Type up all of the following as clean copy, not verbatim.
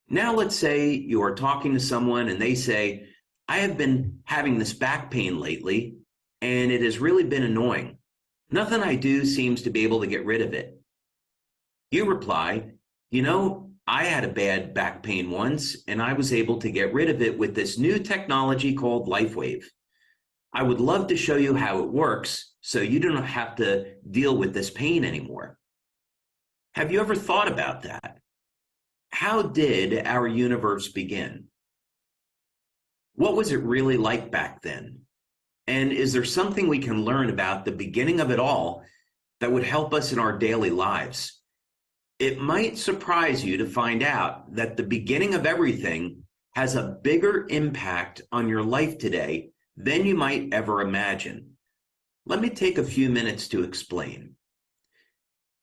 Now, let's say you are talking to someone and they say, I have been having this back pain lately, and it has really been annoying. Nothing I do seems to be able to get rid of it. You reply, I had a bad back pain once, and I was able to get rid of it with this new technology called LifeWave. I would love to show you how it works so you don't have to deal with this pain anymore. Have you ever thought about that? How did our universe begin? What was it really like back then? And is there something we can learn about the beginning of it all that would help us in our daily lives? It might surprise you to find out that the beginning of everything has a bigger impact on your life today than you might ever imagine. Let me take a few minutes to explain.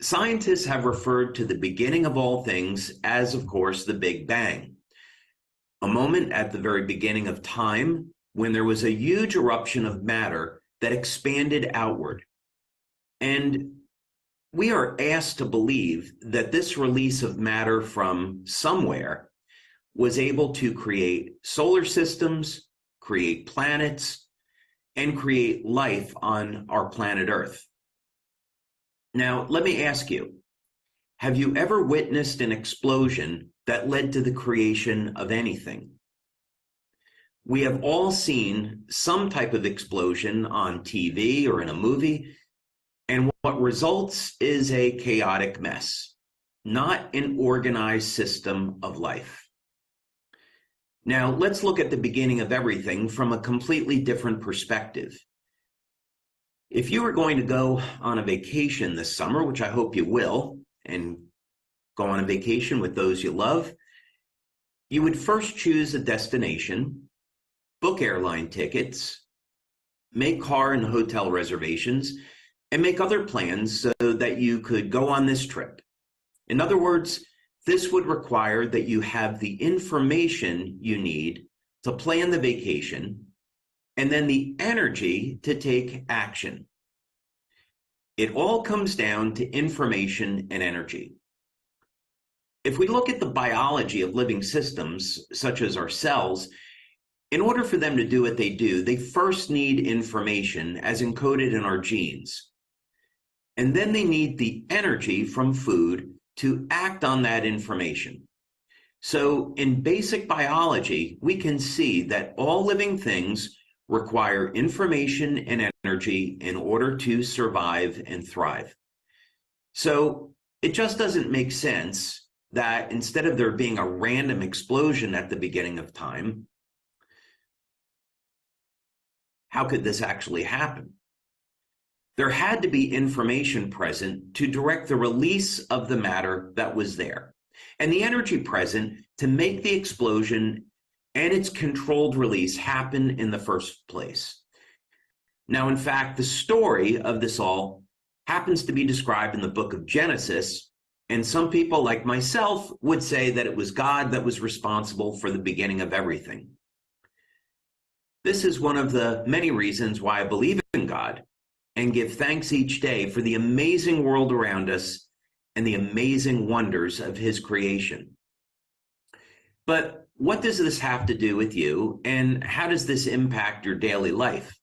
Scientists have referred to the beginning of all things as, of course, the Big Bang, a moment at the very beginning of time when there was a huge eruption of matter that expanded outward. And we are asked to believe that this release of matter from somewhere was able to create solar systems, create planets, and create life on our planet Earth. Now, let me ask you, have you ever witnessed an explosion that led to the creation of anything? We have all seen some type of explosion on TV or in a movie, and what results is a chaotic mess, not an organized system of life. Now, let's look at the beginning of everything from a completely different perspective. If you were going to go on a vacation this summer, which I hope you will, and go on a vacation with those you love, you would first choose a destination, book airline tickets, make car and hotel reservations, and make other plans so that you could go on this trip. In other words, this would require that you have the information you need to plan the vacation and then the energy to take action. It all comes down to information and energy. If we look at the biology of living systems, such as our cells, in order for them to do what they do, they first need information as encoded in our genes. And then they need the energy from food to act on that information. So in basic biology, we can see that all living things require information and energy in order to survive and thrive. So it just doesn't make sense that instead of there being a random explosion at the beginning of time, how could this actually happen? There had to be information present to direct the release of the matter that was there, and the energy present to make the explosion and its controlled release happen in the first place. Now, in fact, the story of this all happens to be described in the book of Genesis, and some people like myself would say that it was God that was responsible for the beginning of everything. This is one of the many reasons why I believe in God and give thanks each day for the amazing world around us and the amazing wonders of his creation. But what does this have to do with you, and how does this impact your daily life?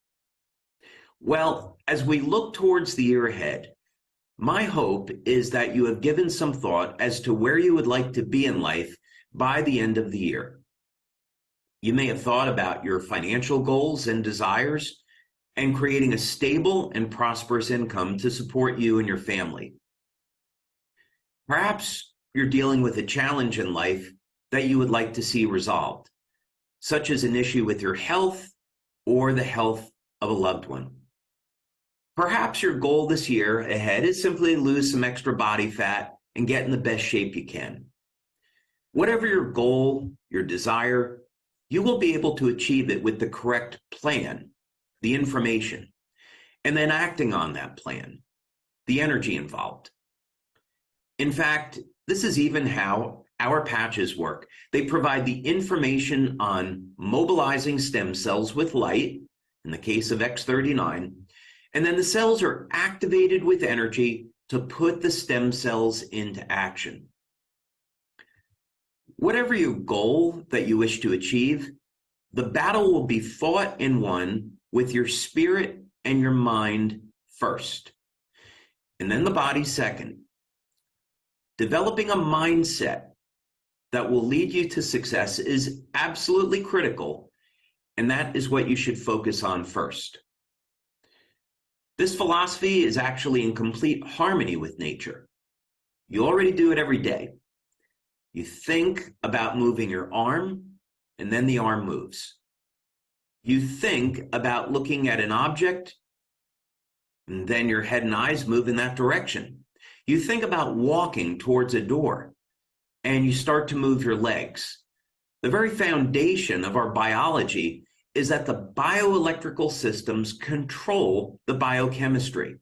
Well, as we look towards the year ahead, my hope is that you have given some thought as to where you would like to be in life by the end of the year. You may have thought about your financial goals and desires and creating a stable and prosperous income to support you and your family. Perhaps you're dealing with a challenge in life that you would like to see resolved, such as an issue with your health or the health of a loved one. Perhaps your goal this year ahead is simply to lose some extra body fat and get in the best shape you can. Whatever your goal, your desire, you will be able to achieve it with the correct plan, the information, and then acting on that plan, the energy involved. In fact, this is even how our patches work. They provide the information on mobilizing stem cells with light, in the case of X39, and then the cells are activated with energy to put the stem cells into action. Whatever your goal that you wish to achieve, the battle will be fought and won with your spirit and your mind first, and then the body second. Developing a mindset that will lead you to success is absolutely critical, and that is what you should focus on first. This philosophy is actually in complete harmony with nature. You already do it every day. You think about moving your arm, and then the arm moves. You think about looking at an object, and then your head and eyes move in that direction. You think about walking towards a door, and you start to move your legs. The very foundation of our biology is that the bioelectrical systems control the biochemistry.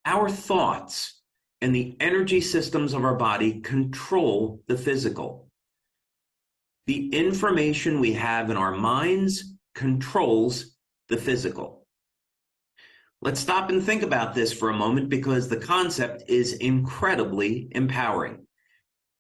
Our thoughts and the energy systems of our body control the physical. The information we have in our minds controls the physical. Let's stop and think about this for a moment, because the concept is incredibly empowering.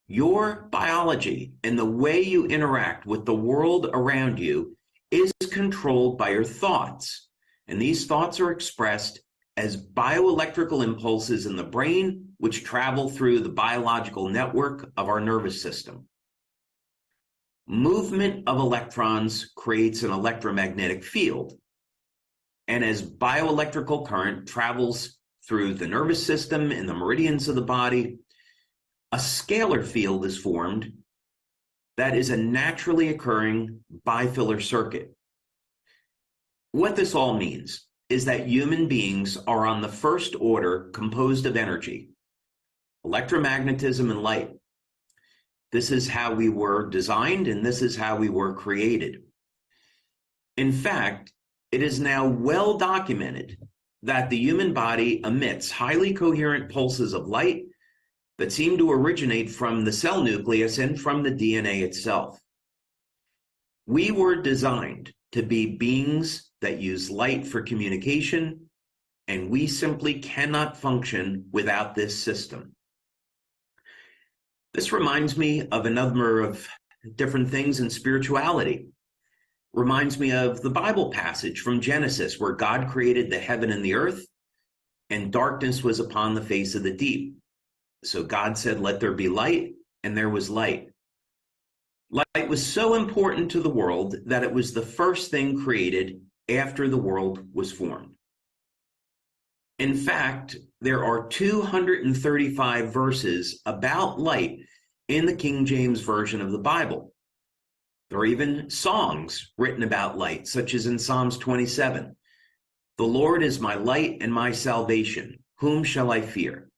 Your biology and the way you interact with the world around you is controlled by your thoughts. And these thoughts are expressed as bioelectrical impulses in the brain, which travel through the biological network of our nervous system. Movement of electrons creates an electromagnetic field. And as bioelectrical current travels through the nervous system and the meridians of the body, a scalar field is formed that is a naturally occurring bifilar circuit. What this all means is that human beings are on the first order composed of energy, electromagnetism, and light. This is how we were designed, and this is how we were created. In fact, it is now well documented that the human body emits highly coherent pulses of light that seem to originate from the cell nucleus and from the DNA itself. We were designed to be beings that use light for communication, and we simply cannot function without this system. This reminds me of a number of different things in spirituality. Reminds me of the Bible passage from Genesis, where God created the heaven and the earth, and darkness was upon the face of the deep. So God said, "Let there be light," and there was light. Light was so important to the world that it was the first thing created after the world was formed. In fact, there are 235 verses about light in the King James Version of the Bible. There are even songs written about light, such as in Psalms 27. "The Lord is my light and my salvation. Whom shall I fear?"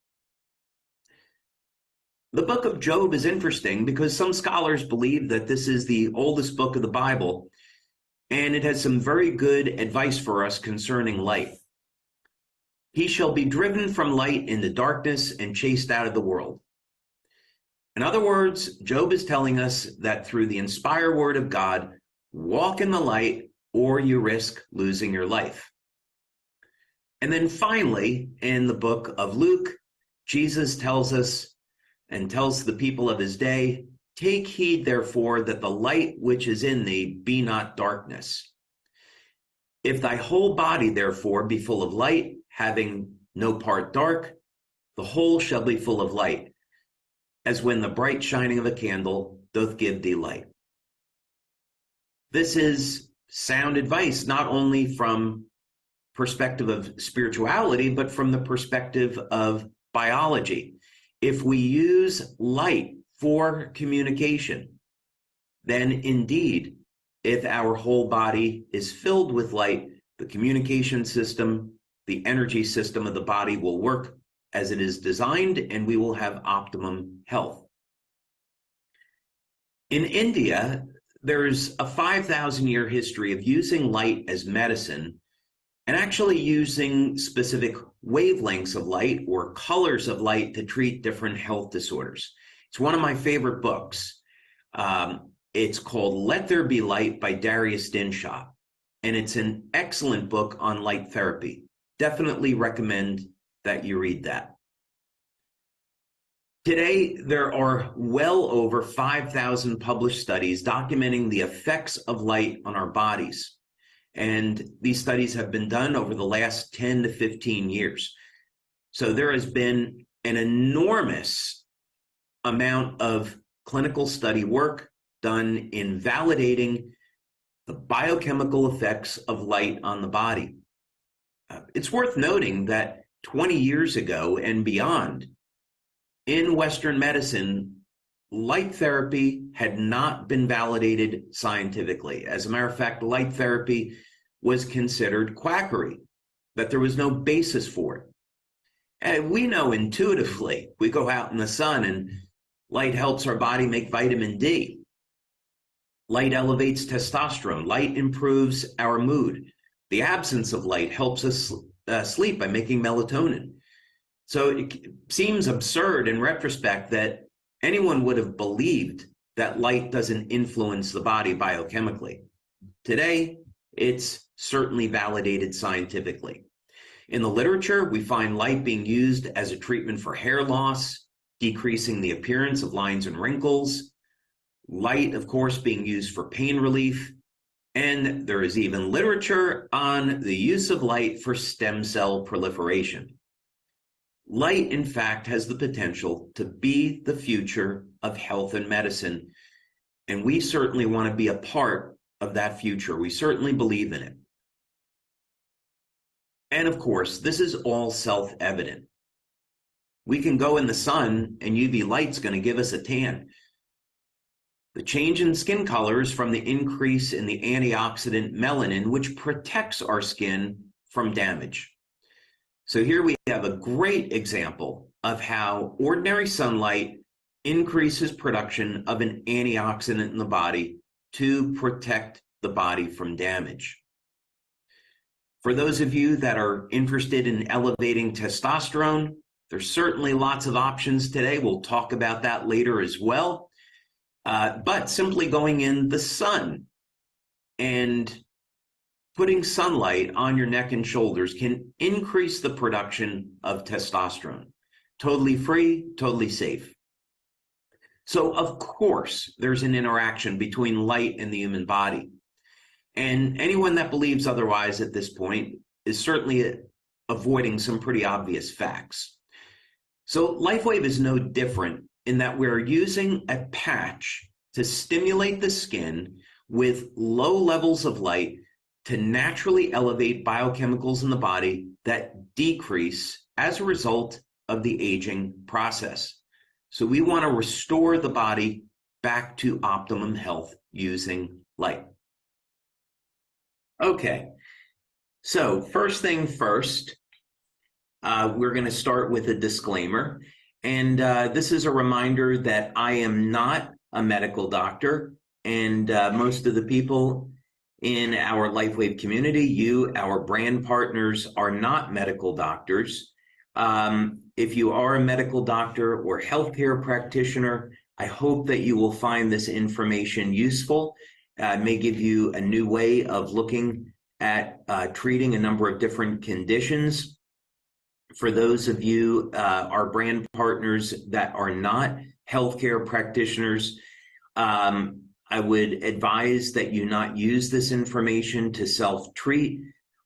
The book of Job is interesting because some scholars believe that this is the oldest book of the Bible, and it has some very good advice for us concerning light. "He shall be driven from light into darkness and chased out of the world." In other words, Job is telling us that through the inspired word of God, walk in the light or you risk losing your life. And then finally, in the book of Luke, Jesus tells us and tells the people of his day, "Take heed, therefore, that the light which is in thee be not darkness. If thy whole body, therefore, be full of light, having no part dark, the whole shall be full of light, as when the bright shining of a candle doth give thee light." This is sound advice, not only from perspective of spirituality, but from the perspective of biology. If we use light for communication, then indeed, if our whole body is filled with light, the communication system, the energy system of the body will work as it is designed, and we will have optimum health. In India, there's a 5,000-year history of using light as medicine, and actually using specific wavelengths of light or colors of light to treat different health disorders. It's one of my favorite books. It's called Let There Be Light by Darius Dinshaw, and it's an excellent book on light therapy. Definitely recommend that you read that. Today, there are well over 5,000 published studies documenting the effects of light on our bodies. And these studies have been done over the last 10 to 15 years. So there has been an enormous amount of clinical study work done in validating the biochemical effects of light on the body. It's worth noting that 20 years ago and beyond, in Western medicine, light therapy had not been validated scientifically. As a matter of fact, light therapy was considered quackery, that there was no basis for it. And we know intuitively, we go out in the sun and light helps our body make vitamin D. Light elevates testosterone. Light improves our mood. The absence of light helps us sleep by making melatonin. So it seems absurd in retrospect that anyone would have believed that light doesn't influence the body biochemically. Today, it's certainly validated scientifically. In the literature, we find light being used as a treatment for hair loss, decreasing the appearance of lines and wrinkles. Light, of course, being used for pain relief. And there is even literature on the use of light for stem cell proliferation. Light, in fact, has the potential to be the future of health and medicine, and we certainly want to be a part of that future. We certainly believe in it. And of course, this is all self-evident. We can go in the sun and UV light's going to give us a tan. The change in skin color is from the increase in the antioxidant melanin, which protects our skin from damage. So here we have a great example of how ordinary sunlight increases production of an antioxidant in the body to protect the body from damage. For those of you that are interested in elevating testosterone, there's certainly lots of options today. We'll talk about that later as well. But simply going in the sun and putting sunlight on your neck and shoulders can increase the production of testosterone. Totally free, totally safe. So, of course, there's an interaction between light and the human body. And anyone that believes otherwise at this point is certainly avoiding some pretty obvious facts. So LifeWave is no different in that we're using a patch to stimulate the skin with low levels of light to naturally elevate biochemicals in the body that decrease as a result of the aging process. So we want to restore the body back to optimum health using light. Okay, so first thing first, we're going to start with a disclaimer. And this is a reminder that I am not a medical doctor, and most of the people in our LifeWave community, you, our brand partners, are not medical doctors. If you are a medical doctor or healthcare practitioner, I hope that you will find this information useful. It may give you a new way of looking at treating a number of different conditions. For those of you, our brand partners that are not healthcare practitioners, I would advise that you not use this information to self-treat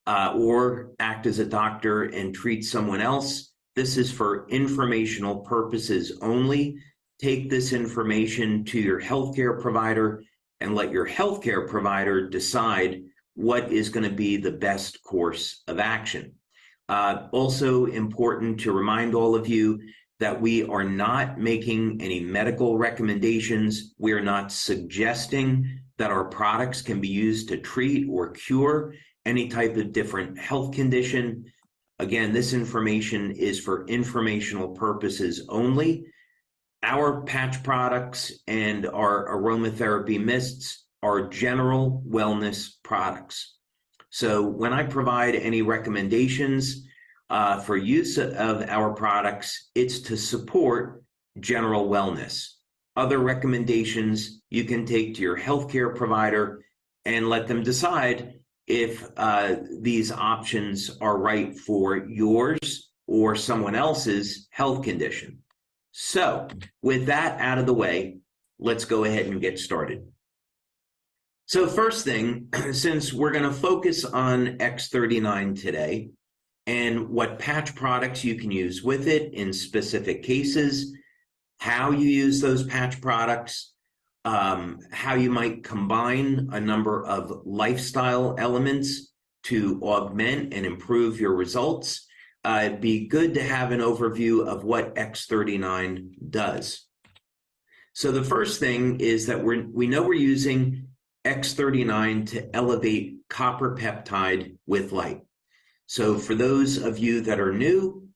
or act as a doctor and treat someone else. This is for informational purposes only. Take this information to your healthcare provider and let your healthcare provider decide what is going to be the best course of action. Also important to remind all of you that we are not making any medical recommendations. We are not suggesting that our products can be used to treat or cure any type of different health condition. Again, this information is for informational purposes only. Our patch products and our aromatherapy mists are general wellness products. So when I provide any recommendations for use of our products, it's to support general wellness. Other recommendations you can take to your healthcare provider and let them decide if these options are right for yours or someone else's health condition. So with that out of the way, let's go ahead and get started. So first thing, since we're going to focus on X39 today and what patch products you can use with it in specific cases, how you use those patch products, how you might combine a number of lifestyle elements to augment and improve your results, it'd be good to have an overview of what X39 does. So the first thing is that we know we're using X39 to elevate copper peptide with light. So for those of you that are new,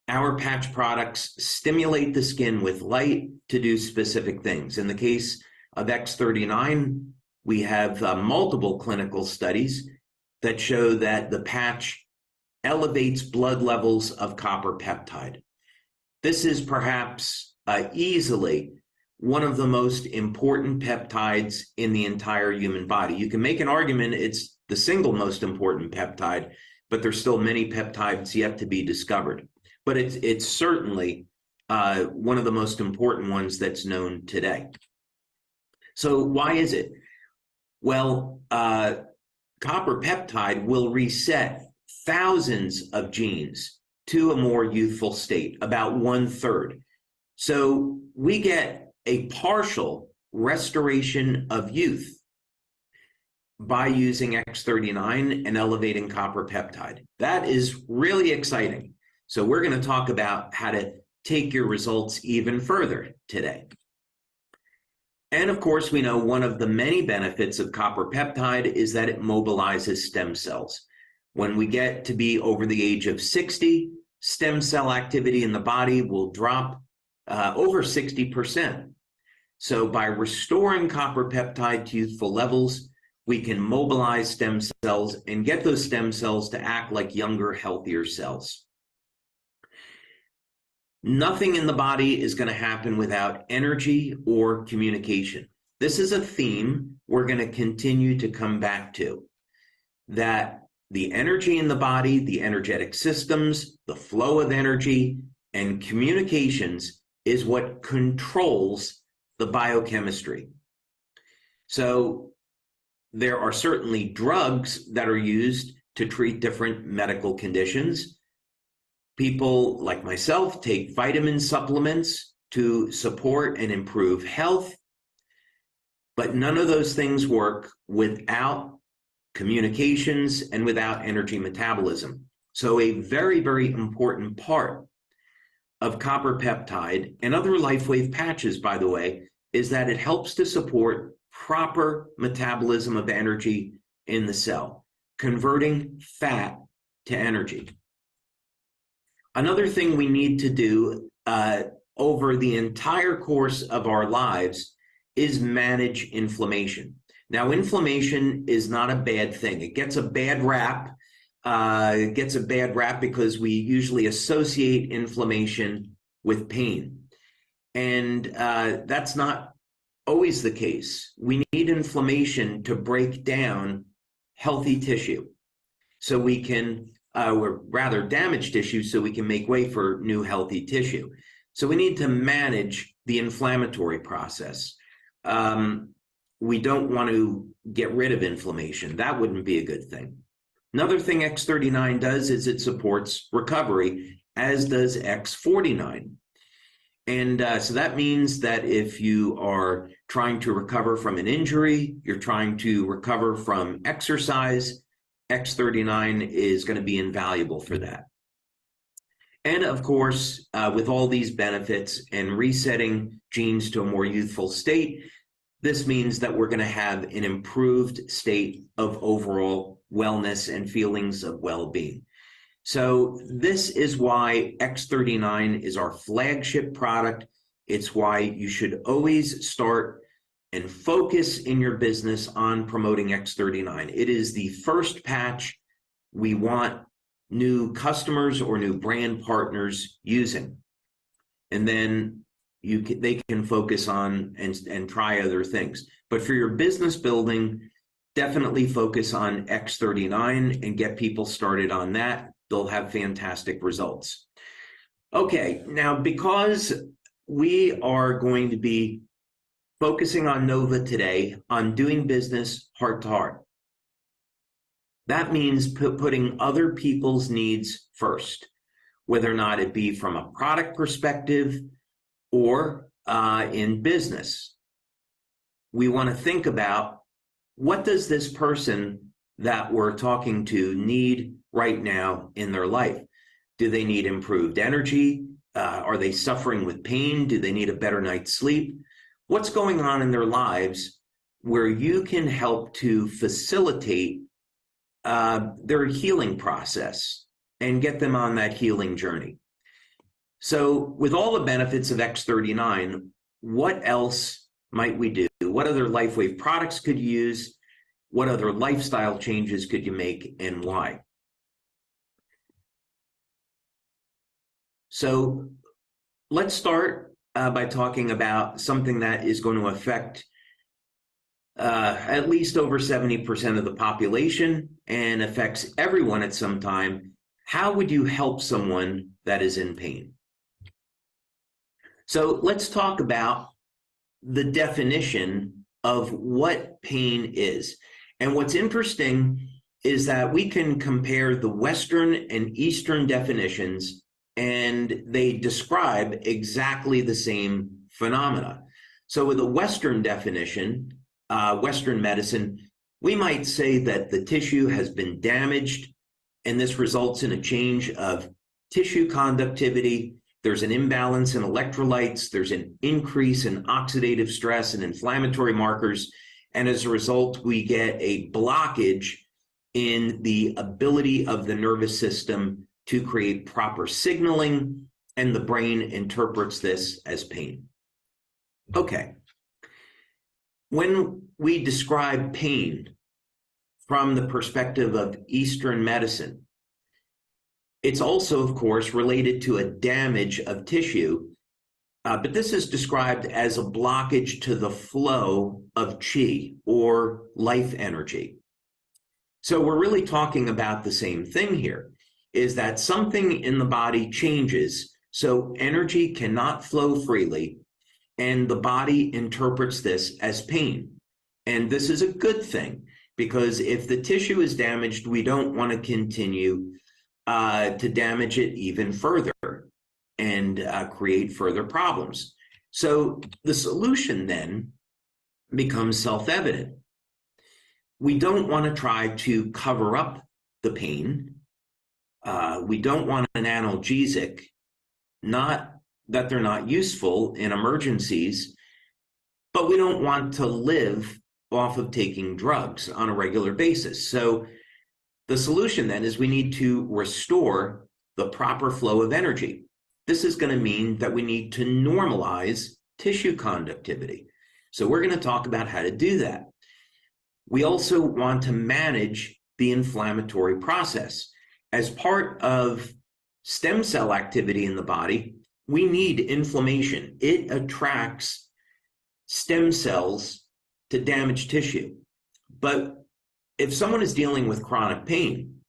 our patch products stimulate the skin with light to do specific things. In the case of X39, we have multiple clinical studies that show that the patch elevates blood levels of copper peptide. This is perhaps easily one of the most important peptides in the entire human body. You can make an argument it's the single most important peptide, but there's still many peptides yet to be discovered. But it's certainly one of the most important ones that's known today. So why is it? Well, copper peptide will reset thousands of genes to a more youthful state, about 1/3. So we get a partial restoration of youth by using X39 and elevating copper peptide. That is really exciting. So we're going to talk about how to take your results even further today. And of course, we know one of the many benefits of copper peptide is that it mobilizes stem cells. When we get to be over the age of 60, stem cell activity in the body will drop over 60%. So by restoring copper peptide to youthful levels, we can mobilize stem cells and get those stem cells to act like younger, healthier cells. Nothing in the body is going to happen without energy or communication. This is a theme we're going to continue to come back to, that the energy in the body, the energetic systems, the flow of energy, and communications is what controls the biochemistry. So there are certainly drugs that are used to treat different medical conditions. People like myself take vitamin supplements to support and improve health, but none of those things work without communications and without energy metabolism. So a very, very important part of copper peptide and other LifeWave patches, by the way, is that it helps to support proper metabolism of energy in the cell, converting fat to energy. Another thing we need to do over the entire course of our lives is manage inflammation. Now, inflammation is not a bad thing. It gets a bad rap. It gets a bad rap because we usually associate inflammation with pain. And that's not always the case. We need inflammation to break down healthy tissue so we can, or rather damaged tissue, so we can make way for new healthy tissue. So we need to manage the inflammatory process. We don't want to get rid of inflammation. That wouldn't be a good thing. Another thing X39 does is it supports recovery, as does X49. And so that means that if you are trying to recover from an injury, you're trying to recover from exercise, X39 is going to be invaluable for that. And of course, with all these benefits and resetting genes to a more youthful state, this means that we're going to have an improved state of overall wellness and feelings of well-being. So this is why X39 is our flagship product. It's why you should always start and focus in your business on promoting X39. It is the first patch we want new customers or new brand partners using. And then they can focus on and try other things. But for your business building, definitely focus on X39 and get people started on that. They'll have fantastic results. Okay, now because we are going to be focusing on Nova today on doing business heart to heart, that means putting other people's needs first, whether or not it be from a product perspective or in business. We want to think about, what does this person that we're talking to need right now in their life? Do they need improved energy? Are they suffering with pain? Do they need a better night's sleep? What's going on in their lives where you can help to facilitate their healing process and get them on that healing journey? So with all the benefits of X39, what else might we do? What other LifeWave products could you use? What other lifestyle changes could you make, and why? So let's start by talking about something that is going to affect at least over 70% of the population and affects everyone at some time. How would you help someone that is in pain? So let's talk about the definition of what pain is. And what's interesting is that we can compare the Western and Eastern definitions, and they describe exactly the same phenomena. So with a Western definition, Western medicine, we might say that the tissue has been damaged, and this results in a change of tissue conductivity. There's an imbalance in electrolytes. There's an increase in oxidative stress and inflammatory markers. And as a result, we get a blockage in the ability of the nervous system to create proper signaling, and the brain interprets this as pain. Okay. When we describe pain from the perspective of Eastern medicine, it's also, of course, related to a damage of tissue, but this is described as a blockage to the flow of chi, or life energy. So we're really talking about the same thing here, is that something in the body changes, so energy cannot flow freely, and the body interprets this as pain. And this is a good thing, because if the tissue is damaged, we don't want to continue to damage it even further and create further problems. So the solution then becomes self-evident. We don't want to try to cover up the pain. We don't want an analgesic, not that they're not useful in emergencies, but we don't want to live off of taking drugs on a regular basis. So the solution then is we need to restore the proper flow of energy. This is going to mean that we need to normalize tissue conductivity. So we're going to talk about how to do that. We also want to manage the inflammatory process. As part of stem cell activity in the body, we need inflammation. It attracts stem cells to damage tissue. But if someone is dealing with chronic pain,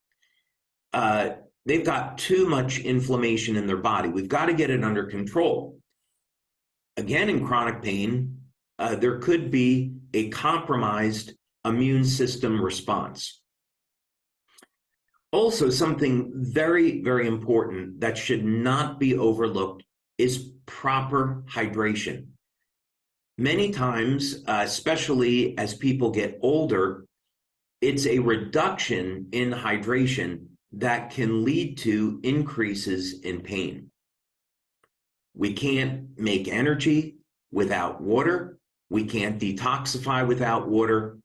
they've got too much inflammation in their body. We've got to get it under control. Again, in chronic pain, there could be a compromised immune system response. Also, something very, very important that should not be overlooked is proper hydration. Many times, especially as people get older, it's a reduction in hydration that can lead to increases in pain. We can't make energy without water. We can't detoxify without water.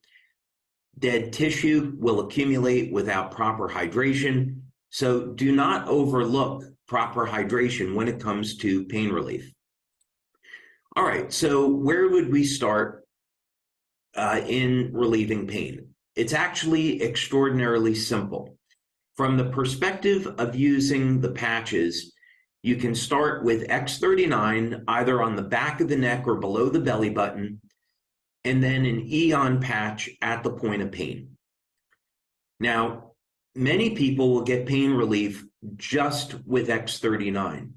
Dead tissue will accumulate without proper hydration. So do not overlook proper hydration when it comes to pain relief. All right, so where would we start in relieving pain? It's actually extraordinarily simple. From the perspective of using the patches, you can start with X39 either on the back of the neck or below the belly button, and then an Eon patch at the point of pain. Now, many people will get pain relief just with X39.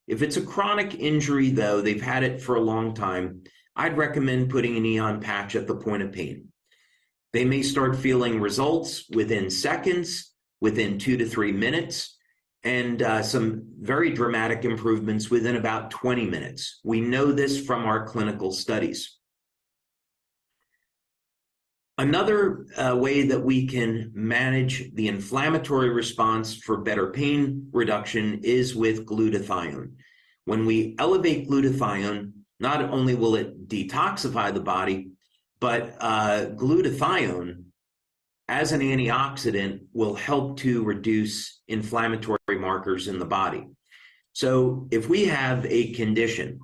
If it's a chronic injury, though, they've had it for a long time, I'd recommend putting a neon patch at the point of pain. They may start feeling results within seconds, within 2 to 3 minutes, and some very dramatic improvements within about 20 minutes. We know this from our clinical studies. Another way that we can manage the inflammatory response for better pain reduction is with glutathione. When we elevate glutathione, not only will it detoxify the body, but glutathione as an antioxidant will help to reduce inflammatory markers in the body. So if we have a condition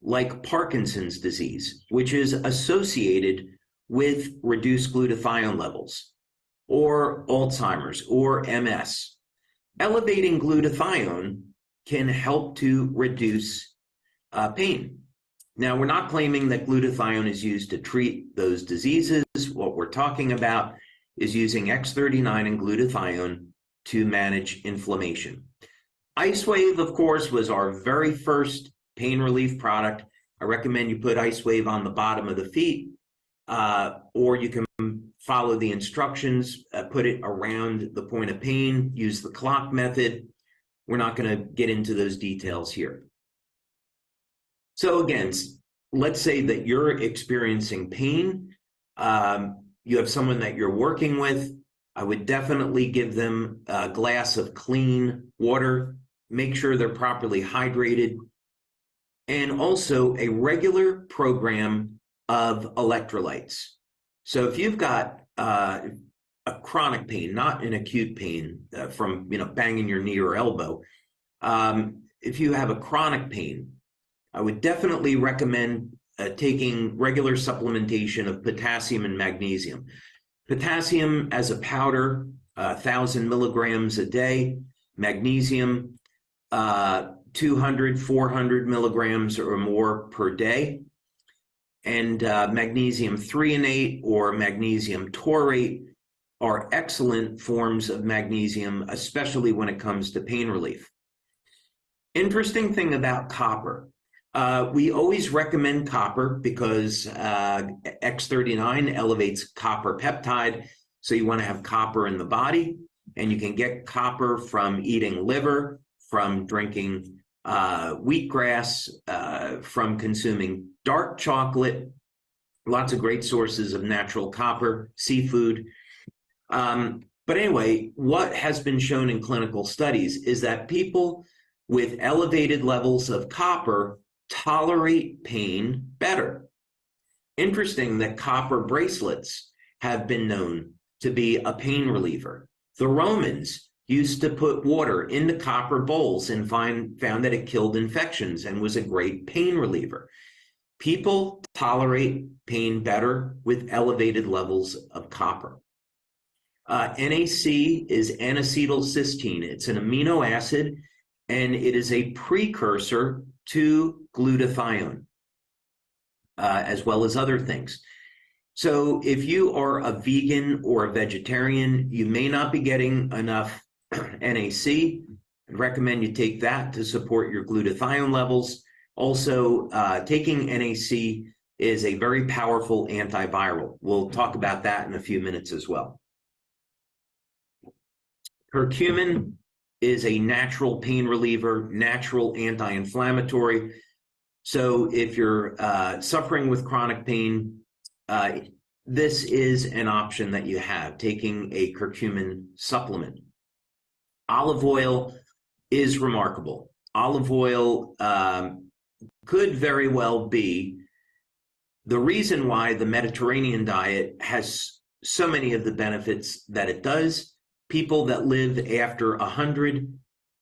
like Parkinson's disease, which is associated with reduced glutathione levels, or Alzheimer's or MS, elevating glutathione can help to reduce pain. Now, we're not claiming that glutathione is used to treat those diseases. What we're talking about is using X39 and glutathione to manage inflammation. IceWave, of course, was our very first pain relief product. I recommend you put IceWave on the bottom of the feet, or you can follow the instructions, put it around the point of pain, use the clock method. We're not going to get into those details here. So again, let's say that you're experiencing pain. You have someone that you're working with. I would definitely give them a glass of clean water, make sure they're properly hydrated, and also a regular program of electrolytes. So if you've got a chronic pain, not an acute pain from banging your knee or elbow, if you have a chronic pain, I would definitely recommend taking regular supplementation of potassium and magnesium. Potassium as a powder, 1,000 milligrams a day. Magnesium, 200, 400 milligrams or more per day. And magnesium threonate or magnesium taurate are excellent forms of magnesium, especially when it comes to pain relief. Interesting thing about copper. We always recommend copper because X39 elevates copper peptide. So you want to have copper in the body, and you can get copper from eating liver, from drinking wheatgrass, from consuming dark chocolate, lots of great sources of natural copper, seafood. But anyway, what has been shown in clinical studies is that people with elevated levels of copper tolerate pain better. Interesting that copper bracelets have been known to be a pain reliever. The Romans used to put water into copper bowls and found that it killed infections and was a great pain reliever. People tolerate pain better with elevated levels of copper. NAC is N-acetylcysteine. It's an amino acid, and it is a precursor to glutathione, as well as other things. So if you are a vegan or a vegetarian, you may not be getting enough NAC. I'd recommend you take that to support your glutathione levels. Also, taking NAC is a very powerful antiviral. We'll talk about that in a few minutes as well. Curcumin is a natural pain reliever, natural anti-inflammatory. So if you're suffering with chronic pain, this is an option that you have, taking a curcumin supplement. Olive oil is remarkable. Olive oil could very well be the reason why the Mediterranean diet has so many of the benefits that it does. People that live after 100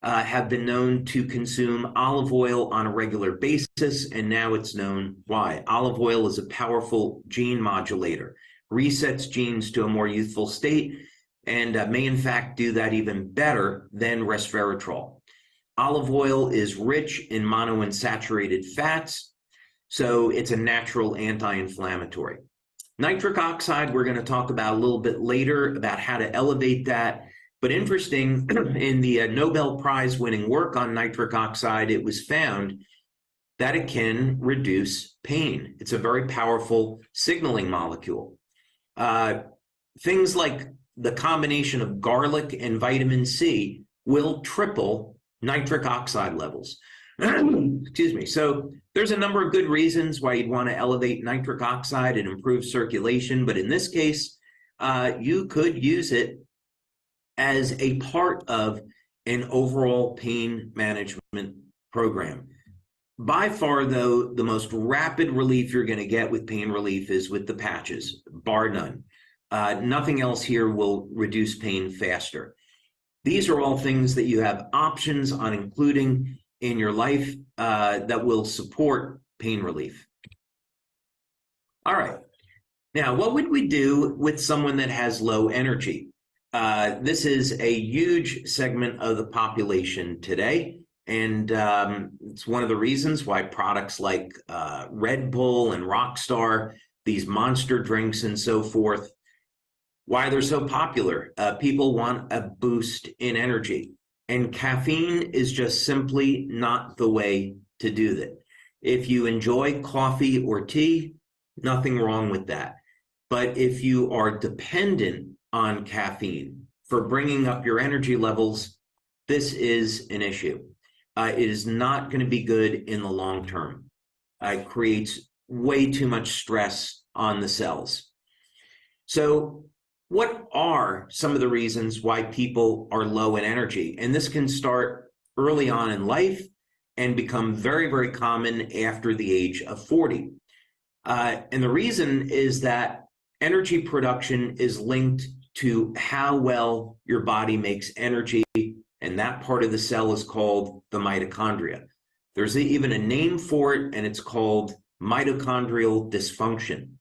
have been known to consume olive oil on a regular basis, and now it's known why. Olive oil is a powerful gene modulator, resets genes to a more youthful state, and may in fact do that even better than resveratrol. Olive oil is rich in monounsaturated fats, so it's a natural anti-inflammatory. Nitric oxide, we're going to talk about a little bit later about how to elevate that, But interesting, in the Nobel Prize winning work on nitric oxide, it was found that it can reduce pain. It's a very powerful signaling molecule. Things like the combination of garlic and vitamin C will triple nitric oxide levels. Excuse me. So there's a number of good reasons why you'd want to elevate nitric oxide and improve circulation. But in this case, you could use it as a part of an overall pain management program. By far, though, the most rapid relief you're going to get with pain relief is with the patches, bar none. Nothing else here will reduce pain faster. These are all things that you have options on including in your life that will support pain relief. All right. Now, what would we do with someone that has low energy? This is a huge segment of the population today. And it's one of the reasons why products like Red Bull and Rockstar, these monster drinks and so forth, why they're so popular. People want a boost in energy. And caffeine is just simply not the way to do that. If you enjoy coffee or tea, nothing wrong with that. But if you are dependent on caffeine for bringing up your energy levels, this is an issue. It is not going to be good in the long term. It creates way too much stress on the cells. So what are some of the reasons why people are low in energy? And this can start early on in life and become very, very common after the age of 40. And the reason is that energy production is linked to how well your body makes energy, and that part of the cell is called the mitochondria. There's even a name for it, and it's called mitochondrial dysfunction.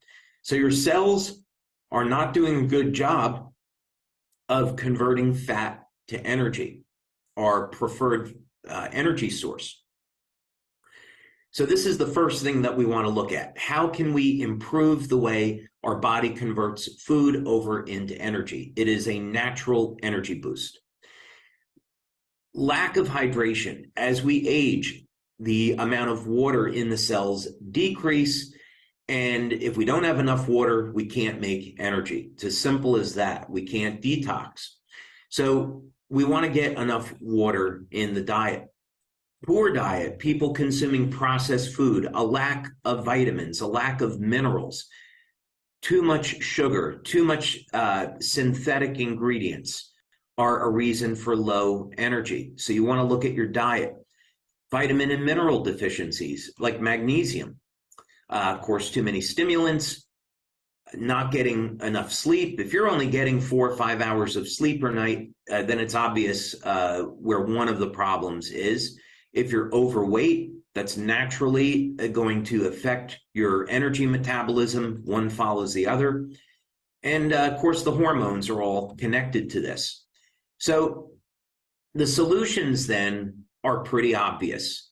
So your cells are not doing a good job of converting fat to energy, our preferred energy source. So this is the first thing that we want to look at. How can we improve the way our body converts food over into energy? It is a natural energy boost. Lack of hydration. As we age, the amount of water in the cells decrease, and if we don't have enough water, we can't make energy. It's as simple as that. We can't detox. So we want to get enough water in the diet. Poor diet, people consuming processed food, a lack of vitamins, a lack of minerals, too much sugar, too much synthetic ingredients are a reason for low energy. So you want to look at your diet. Vitamin and mineral deficiencies like magnesium. Of course, too many stimulants, not getting enough sleep. If you're only getting 4 or 5 hours of sleep per night, then it's obvious where one of the problems is. If you're overweight, that's naturally going to affect your energy metabolism. One follows the other. And of course, the hormones are all connected to this. So the solutions then are pretty obvious.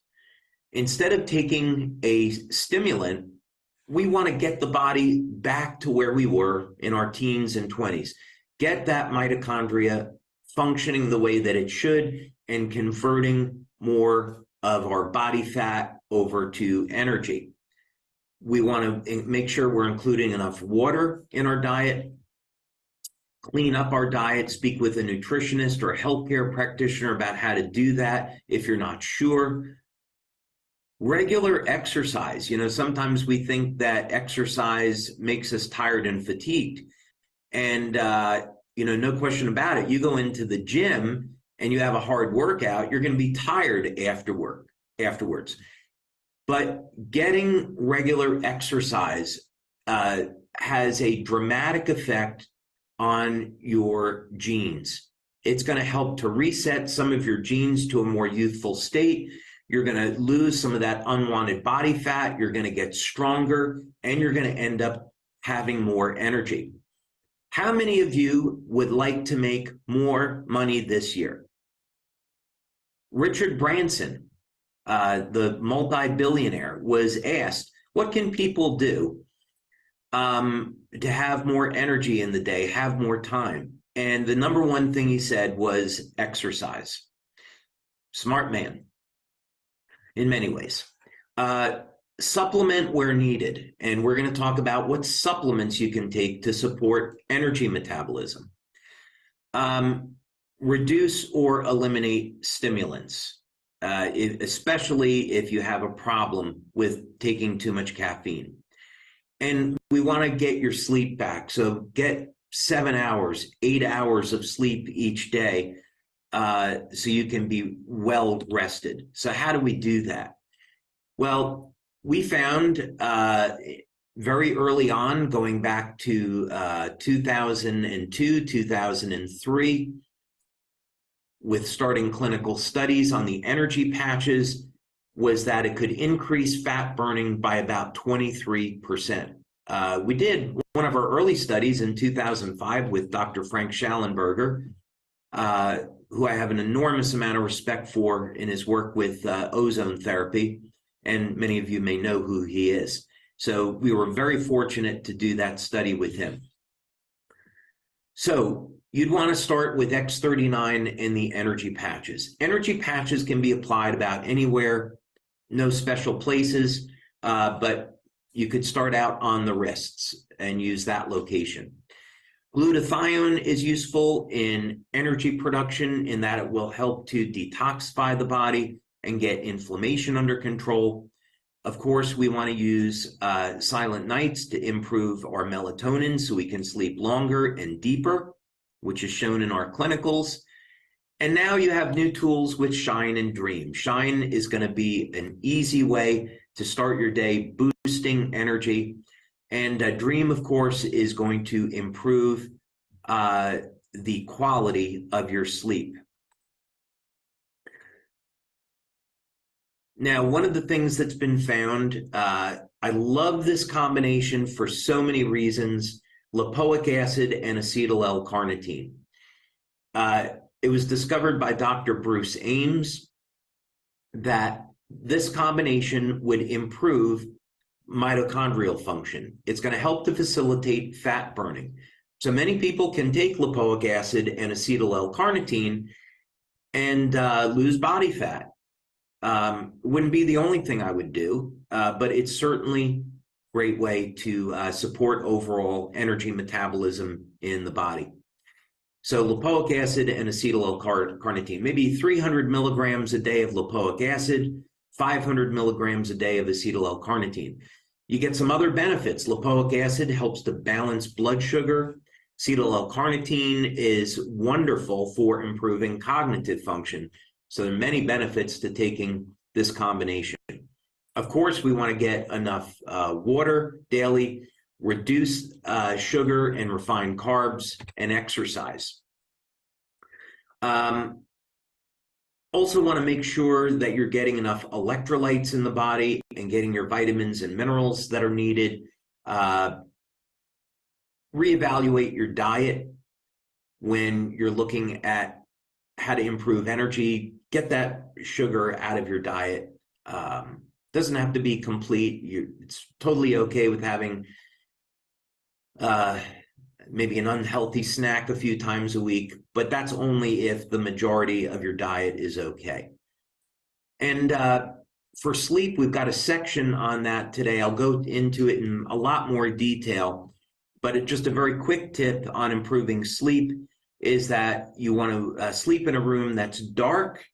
Instead of taking a stimulant, we want to get the body back to where we were in our teens and 20s. Get that mitochondria functioning the way that it should and converting more of our body fat over to energy. We want to make sure we're including enough water in our diet, clean up our diet, speak with a nutritionist or a healthcare practitioner about how to do that if you're not sure. Regular exercise. Sometimes we think that exercise makes us tired and fatigued. And, no question about it. You go into the gym and you have a hard workout, you're going to be tired afterwards. But getting regular exercise has a dramatic effect on your genes. It's going to help to reset some of your genes to a more youthful state. You're going to lose some of that unwanted body fat. You're going to get stronger, and you're going to end up having more energy. How many of you would like to make more money this year? Richard Branson, the multi-billionaire, was asked, what can people do to have more energy in the day, have more time? And the number one thing he said was exercise. Smart man in many ways. Supplement where needed. And we're going to talk about what supplements you can take to support energy metabolism. Reduce or eliminate stimulants, especially if you have a problem with taking too much caffeine. And we want to get your sleep back. So get 7 hours, 8 hours of sleep each day so you can be well rested. So how do we do that? Well, we found very early on, going back to 2002, 2003, with starting clinical studies on the energy patches, was that it could increase fat burning by about 23%. We did one of our early studies in 2005 with Dr. Frank Schallenberger, who I have an enormous amount of respect for in his work with ozone therapy, and many of you may know who he is. So we were very fortunate to do that study with him. So you'd want to start with X39 and the energy patches. Energy patches can be applied about anywhere, no special places, but you could start out on the wrists and use that location. Glutathione is useful in energy production in that it will help to detoxify the body and get inflammation under control. Of course, we want to use silent nights to improve our melatonin so we can sleep longer and deeper, which is shown in our clinicals. And now you have new tools with Shine and Dream. Shine is going to be an easy way to start your day boosting energy. And Dream, of course, is going to improve the quality of your sleep. Now, one of the things that's been found, I love this combination for so many reasons, lipoic acid and acetyl L-carnitine. It was discovered by Dr. Bruce Ames that this combination would improve mitochondrial function. It's going to help to facilitate fat burning. So many people can take lipoic acid and acetyl L-carnitine and lose body fat. Wouldn't be the only thing I would do, but it's certainly a great way to support overall energy metabolism in the body. So lipoic acid and acetyl L-carnitine, maybe 300 milligrams a day of lipoic acid, 500 milligrams a day of acetyl L-carnitine. You get some other benefits. Lipoic acid helps to balance blood sugar. Acetyl L-carnitine is wonderful for improving cognitive function. So there are many benefits to taking this combination. Of course, we want to get enough water daily, reduce sugar and refined carbs, and exercise. Also want to make sure that you're getting enough electrolytes in the body and getting your vitamins and minerals that are needed. Reevaluate your diet when you're looking at how to improve energy. Get that sugar out of your diet. Doesn't have to be complete. It's totally okay with having maybe an unhealthy snack a few times a week, but that's only if the majority of your diet is okay. And for sleep, we've got a section on that today. I'll go into it in a lot more detail, but just a very quick tip on improving sleep is that you want to sleep in a room that's dark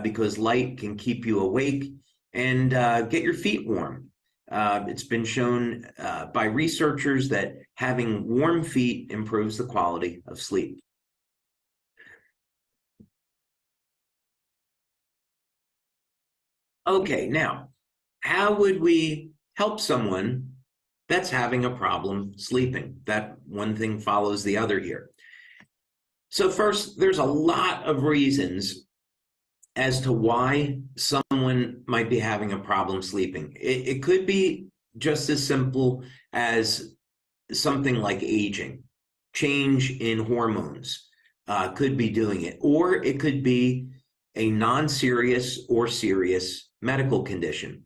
because light can keep you awake, and get your feet warm. It's been shown by researchers that having warm feet improves the quality of sleep. Okay, now, how would we help someone that's having a problem sleeping? That one thing follows the other here. So first, there's a lot of reasons as to why someone might be having a problem sleeping. It could be just as simple as something like aging, change in hormones could be doing it, or it could be a non-serious or serious medical condition.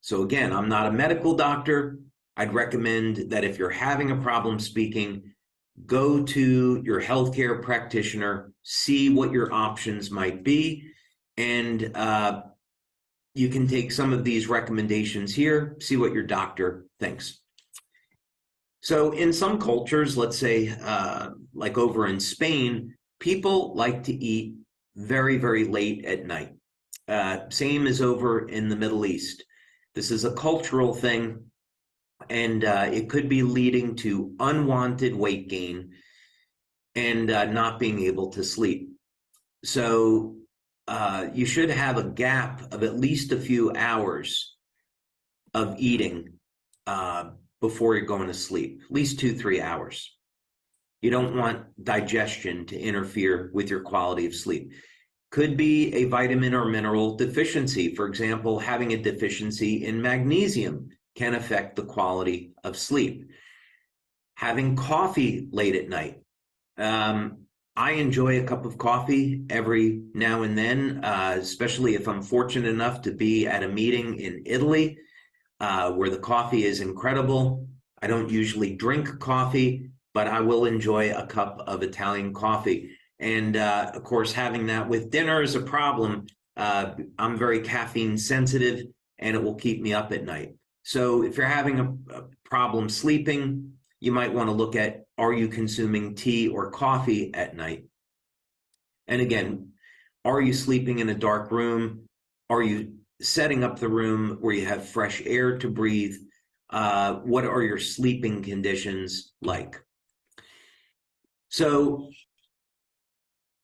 So again, I'm not a medical doctor. I'd recommend that if you're having a problem sleeping, go to your healthcare practitioner, see what your options might be, and you can take some of these recommendations here, see what your doctor thinks. So in some cultures, let's say like over in Spain, people like to eat very, very late at night. Same as over in the Middle East. This is a cultural thing, and it could be leading to unwanted weight gain and not being able to sleep. So you should have a gap of at least a few hours of eating before you're going to sleep, at least 2-3 hours. You don't want digestion to interfere with your quality of sleep. Could be a vitamin or mineral deficiency. For example, having a deficiency in magnesium can affect the quality of sleep. Having coffee late at night. I enjoy a cup of coffee every now and then, especially if I'm fortunate enough to be at a meeting in Italy where the coffee is incredible. I don't usually drink coffee, but I will enjoy a cup of Italian coffee. And of course, having that with dinner is a problem. I'm very caffeine sensitive, and it will keep me up at night. So if you're having a problem sleeping, you might want to look at, are you consuming tea or coffee at night? And again, are you sleeping in a dark room? Are you setting up the room where you have fresh air to breathe? What are your sleeping conditions like? So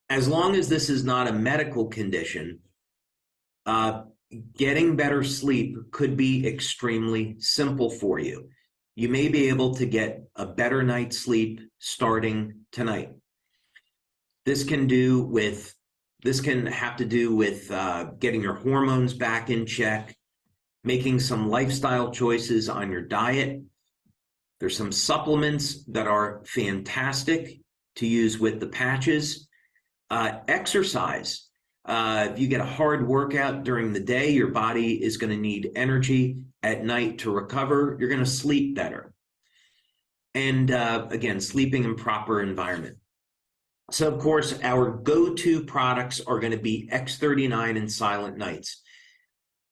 as long as this is not a medical condition, getting better sleep could be extremely simple for you. You may be able to get a better night's sleep starting tonight. This can have to do with getting your hormones back in check, making some lifestyle choices on your diet. There's some supplements that are fantastic to use with the patches. Exercise. If you get a hard workout during the day, your body is going to need energy at night to recover. You're going to sleep better. And again, sleeping in proper environment. So, of course, our go-to products are going to be X39 and Silent Nights.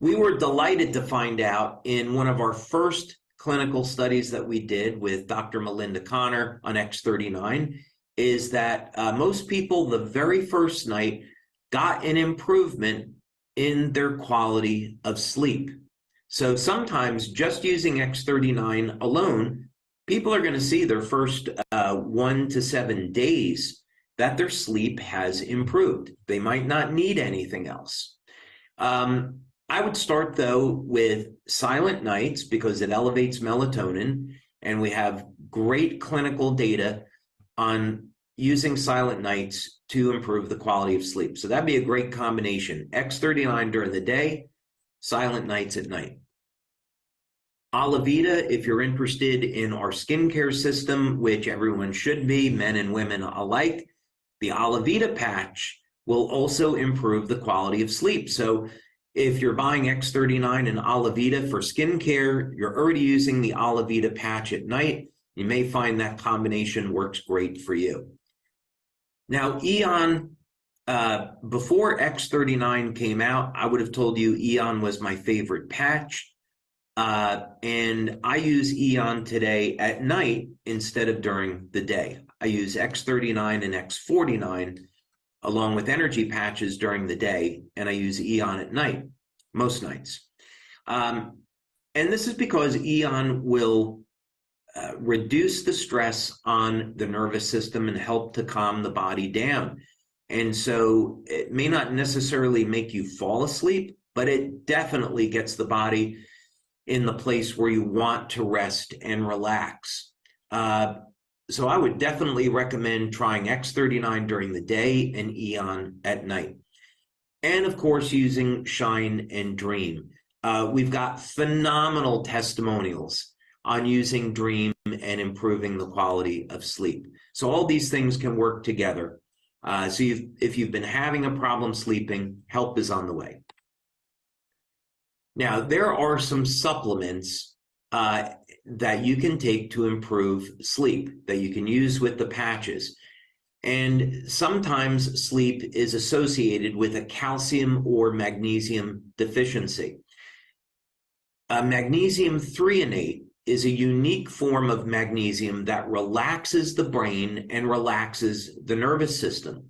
We were delighted to find out in one of our first clinical studies that we did with Dr. Melinda Connor on X39 is that most people the very first night got an improvement in their quality of sleep. So sometimes just using X39 alone, people are going to see their first 1 to 7 days that their sleep has improved. They might not need anything else. I would start, though, with Silent Nights because it elevates melatonin, and we have great clinical data on using Silent Nights to improve the quality of sleep. So that'd be a great combination. X39 during the day, Silent Nights at night. Alavita, if you're interested in our skincare system, which everyone should be, men and women alike, the Alavita patch will also improve the quality of sleep. So if you're buying X39 and Alavita for skincare, you're already using the Alavita patch at night. You may find that combination works great for you. Now, Eon, before X39 came out, I would have told you Eon was my favorite patch. And I use Eon today at night instead of during the day. I use X39 and X49 along with energy patches during the day, and I use Eon at night, most nights. And this is because Eon will reduce the stress on the nervous system and help to calm the body down. And so it may not necessarily make you fall asleep, but it definitely gets the body in the place where you want to rest and relax. So I would definitely recommend trying X39 during the day and Eon at night. And of course, using Shine and Dream. We've got phenomenal testimonials on using Dream and improving the quality of sleep. So all these things can work together. So if you've been having a problem sleeping, help is on the way. Now, there are some supplements that you can take to improve sleep that you can use with the patches. And sometimes sleep is associated with a calcium or magnesium deficiency. Magnesium threonate is a unique form of magnesium that relaxes the brain and relaxes the nervous system.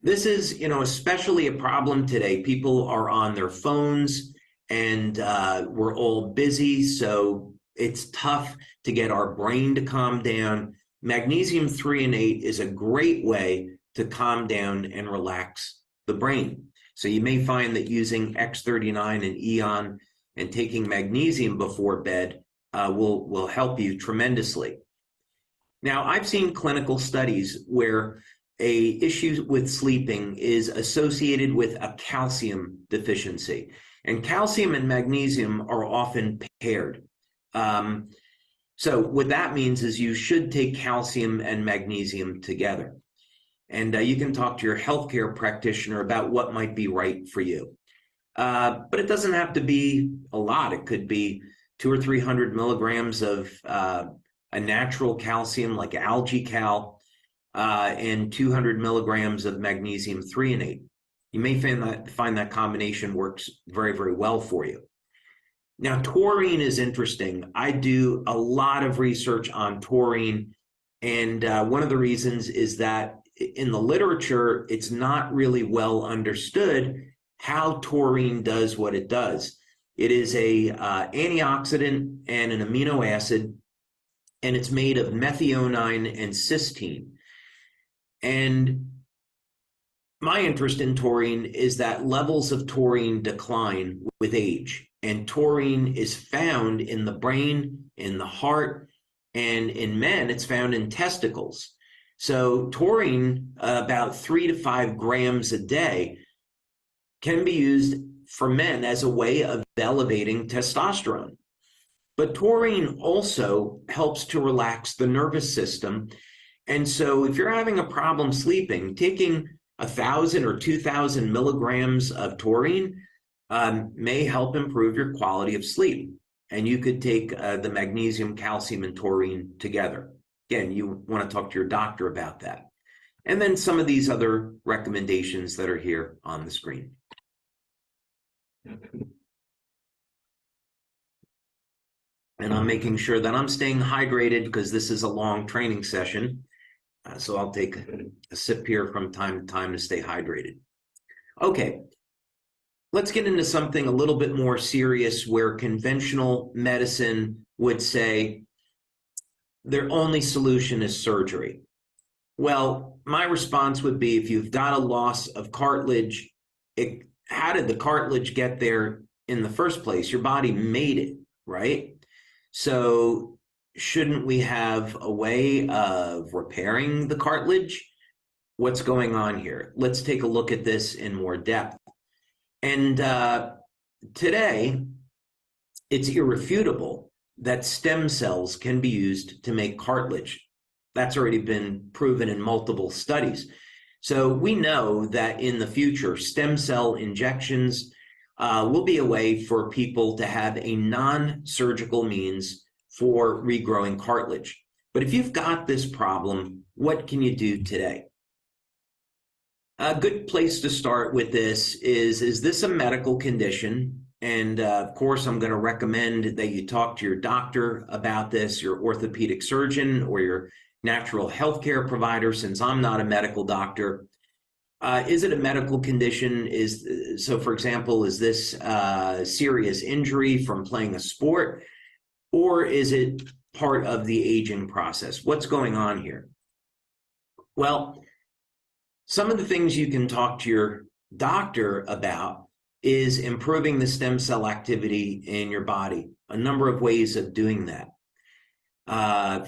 This is, especially a problem today. People are on their phones and we're all busy, so it's tough to get our brain to calm down. Magnesium threonate is a great way to calm down and relax the brain. So you may find that using X39 and Eon and taking magnesium before bed will help you tremendously. Now, I've seen clinical studies where a issue with sleeping is associated with a calcium deficiency, and calcium and magnesium are often paired. So what that means is you should take calcium and magnesium together. And you can talk to your healthcare practitioner about what might be right for you. But it doesn't have to be a lot. It could be 200 or 300 milligrams of a natural calcium like AlgaCal and 200 milligrams of magnesium threonate. You may find that combination works very, very well for you. Now, taurine is interesting. I do a lot of research on taurine, and one of the reasons is that in the literature, it's not really well understood how taurine does what it does. It is a antioxidant and an amino acid, and it's made of methionine and cysteine. And my interest in taurine is that levels of taurine decline with age, and taurine is found in the brain, in the heart, and in men, it's found in testicles. So taurine, about 3 to 5 grams a day, can be used for men as a way of elevating testosterone. But taurine also helps to relax the nervous system. And so if you're having a problem sleeping, taking 1,000 or 2,000 milligrams of taurine may help improve your quality of sleep. And you could take the magnesium, calcium, and taurine together. Again, you want to talk to your doctor about that. And then some of these other recommendations that are here on the screen. And I'm making sure that I'm staying hydrated because this is a long training session. So I'll take a sip here from time to time to stay hydrated. Okay, let's get into something a little bit more serious where conventional medicine would say their only solution is surgery. Well, my response would be if you've got a loss of cartilage, how did the cartilage get there in the first place? Your body made it, right? So shouldn't we have a way of repairing the cartilage? What's going on here? Let's take a look at this in more depth. And today, it's irrefutable that stem cells can be used to make cartilage. That's already been proven in multiple studies. So we know that in the future, stem cell injections will be a way for people to have a non-surgical means for regrowing cartilage. But if you've got this problem, what can you do today? A good place to start with this is this a medical condition? And of course, I'm going to recommend that you talk to your doctor about this, your orthopedic surgeon or your natural health care provider, since I'm not a medical doctor. Is it a medical condition? So, for example, is this serious injury from playing a sport? Or is it part of the aging process? What's going on here? Well, some of the things you can talk to your doctor about is improving the stem cell activity in your body. A number of ways of doing that.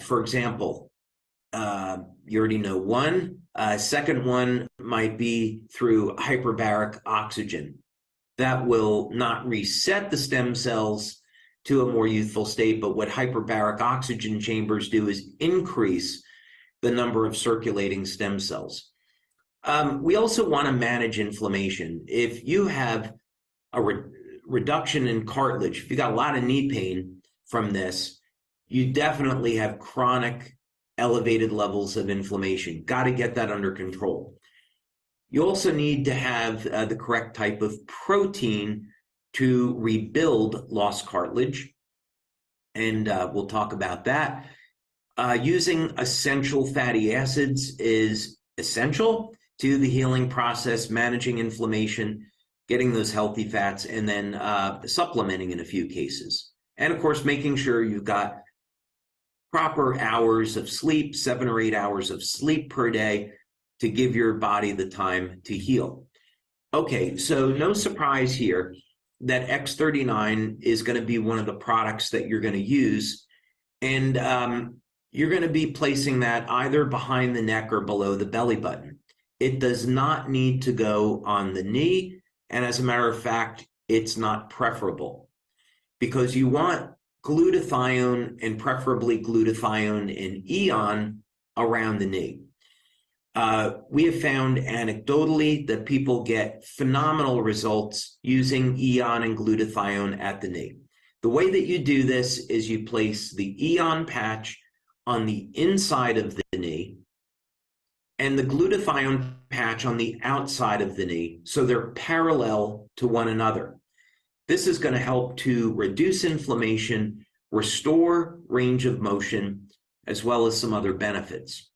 For example, you already know one. Second one might be through hyperbaric oxygen. That will not reset the stem cells to a more youthful state, but what hyperbaric oxygen chambers do is increase the number of circulating stem cells. We also want to manage inflammation. If you have a reduction in cartilage, if you got a lot of knee pain from this, you definitely have chronic elevated levels of inflammation. Got to get that under control. You also need to have the correct type of protein to rebuild lost cartilage. And we'll talk about that. Using essential fatty acids is essential to the healing process, managing inflammation, getting those healthy fats, and then supplementing in a few cases. And of course, making sure you've got proper hours of sleep, 7 or 8 hours of sleep per day to give your body the time to heal. Okay, so no surprise here that X39 is going to be one of the products that you're going to use. And you're going to be placing that either behind the neck or below the belly button. It does not need to go on the knee. And as a matter of fact, it's not preferable because you want glutathione and preferably glutathione and eon around the knee. We have found anecdotally that people get phenomenal results using eon and glutathione at the knee. The way that you do this is you place the eon patch on the inside of the knee and the glutathione patch on the outside of the knee, so they're parallel to one another. This is going to help to reduce inflammation, restore range of motion, as well as some other benefits.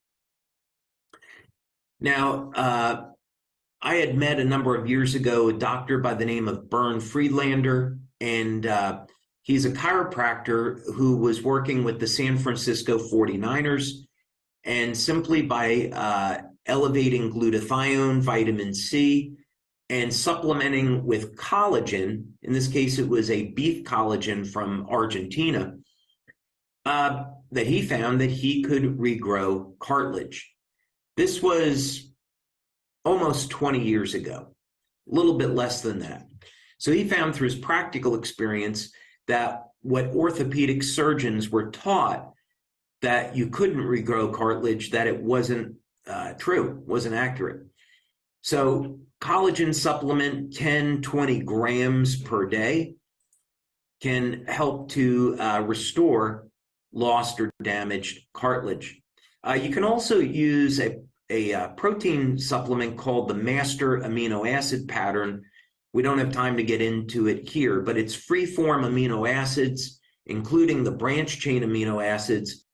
Now, I had met a number of years ago a doctor by the name of Bernd Friedlander, and he's a chiropractor who was working with the San Francisco 49ers, and simply by elevating glutathione, vitamin C, and supplementing with collagen, in this case it was a beef collagen from Argentina, that he found that he could regrow cartilage. This was almost 20 years ago, a little bit less than that. So he found through his practical experience that what orthopedic surgeons were taught, that you couldn't regrow cartilage, that it wasn't true, wasn't accurate. So collagen supplement, 10, 20 grams per day, can help to restore lost or damaged cartilage. You can also use a protein supplement called the master amino acid pattern. We don't have time to get into it here, but it's free-form amino acids, including the branch chain amino acids.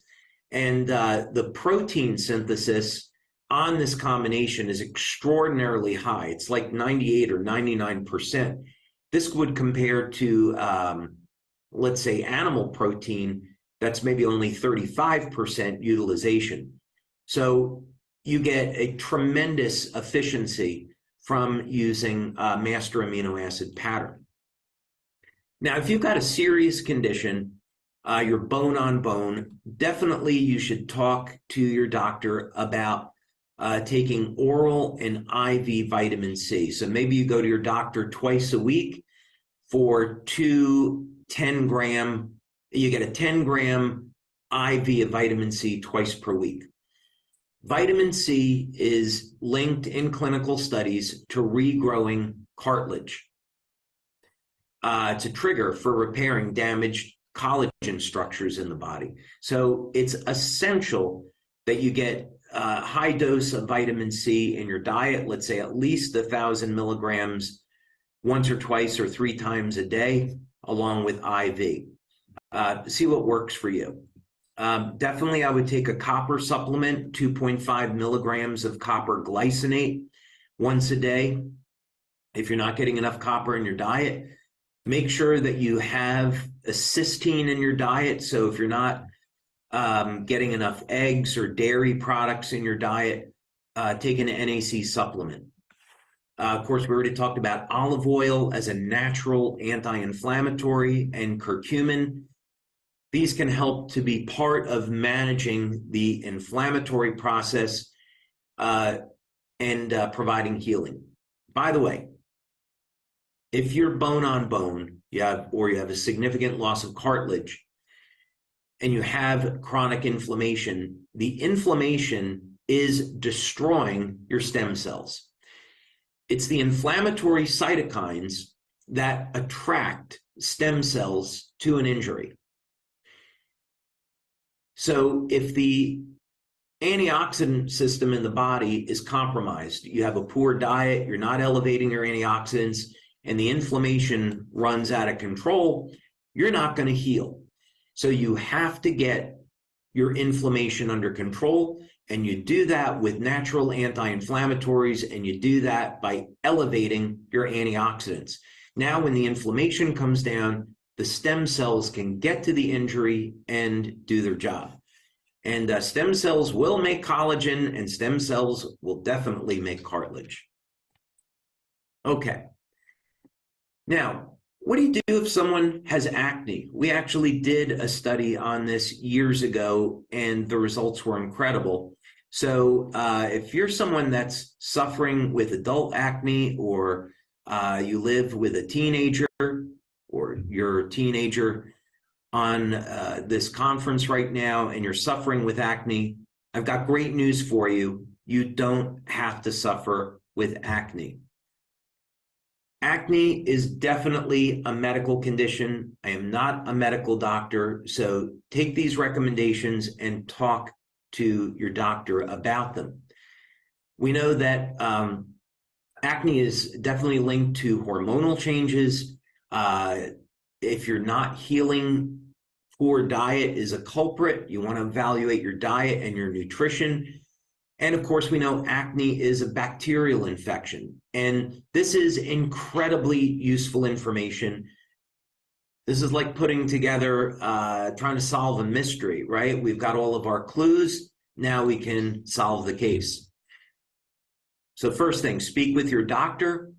And the protein synthesis on this combination is extraordinarily high. It's like 98 or 99%. This would compare to, let's say, animal protein that's maybe only 35% utilization. So you get a tremendous efficiency from using a master amino acid pattern. Now, if you've got a serious condition, you're bone on bone, definitely you should talk to your doctor about taking oral and IV vitamin C. So maybe you go to your doctor twice a week for 2 10-gram, you get a 10-gram IV of vitamin C twice per week. Vitamin C is linked in clinical studies to regrowing cartilage. It's a trigger for repairing damaged collagen structures in the body. So it's essential that you get a high dose of vitamin C in your diet, let's say at least 1,000 milligrams once or twice or 3 times a day, along with IV. See what works for you. Definitely, I would take a copper supplement, 2.5 milligrams of copper glycinate once a day. If you're not getting enough copper in your diet, make sure that you have a cysteine in your diet. So if you're not getting enough eggs or dairy products in your diet, take an NAC supplement. Of course, we already talked about olive oil as a natural anti-inflammatory, and curcumin. These can help to be part of managing the inflammatory process and providing healing. By the way, if you're bone on bone, you have a significant loss of cartilage, and you have chronic inflammation, the inflammation is destroying your stem cells. It's the inflammatory cytokines that attract stem cells to an injury. So if the antioxidant system in the body is compromised, you have a poor diet, you're not elevating your antioxidants, and the inflammation runs out of control, you're not going to heal. So you have to get your inflammation under control, and you do that with natural anti-inflammatories, and you do that by elevating your antioxidants. Now, when the inflammation comes down, the stem cells can get to the injury and do their job. And stem cells will make collagen, and stem cells will definitely make cartilage. Okay. Now, what do you do if someone has acne? We actually did a study on this years ago, and the results were incredible. So if you're someone that's suffering with adult acne, or you live with a teenager, or you're a teenager on this conference right now and you're suffering with acne, I've got great news for you. You don't have to suffer with acne. Acne is definitely a medical condition. I am not a medical doctor, so take these recommendations and talk to your doctor about them. We know that acne is definitely linked to hormonal changes. If you're not healing, poor diet is a culprit. You want to evaluate your diet and your nutrition. And of course, we know acne is a bacterial infection. And this is incredibly useful information. This is like putting together, trying to solve a mystery, right? We've got all of our clues. Now we can solve the case. So first thing, speak with your doctor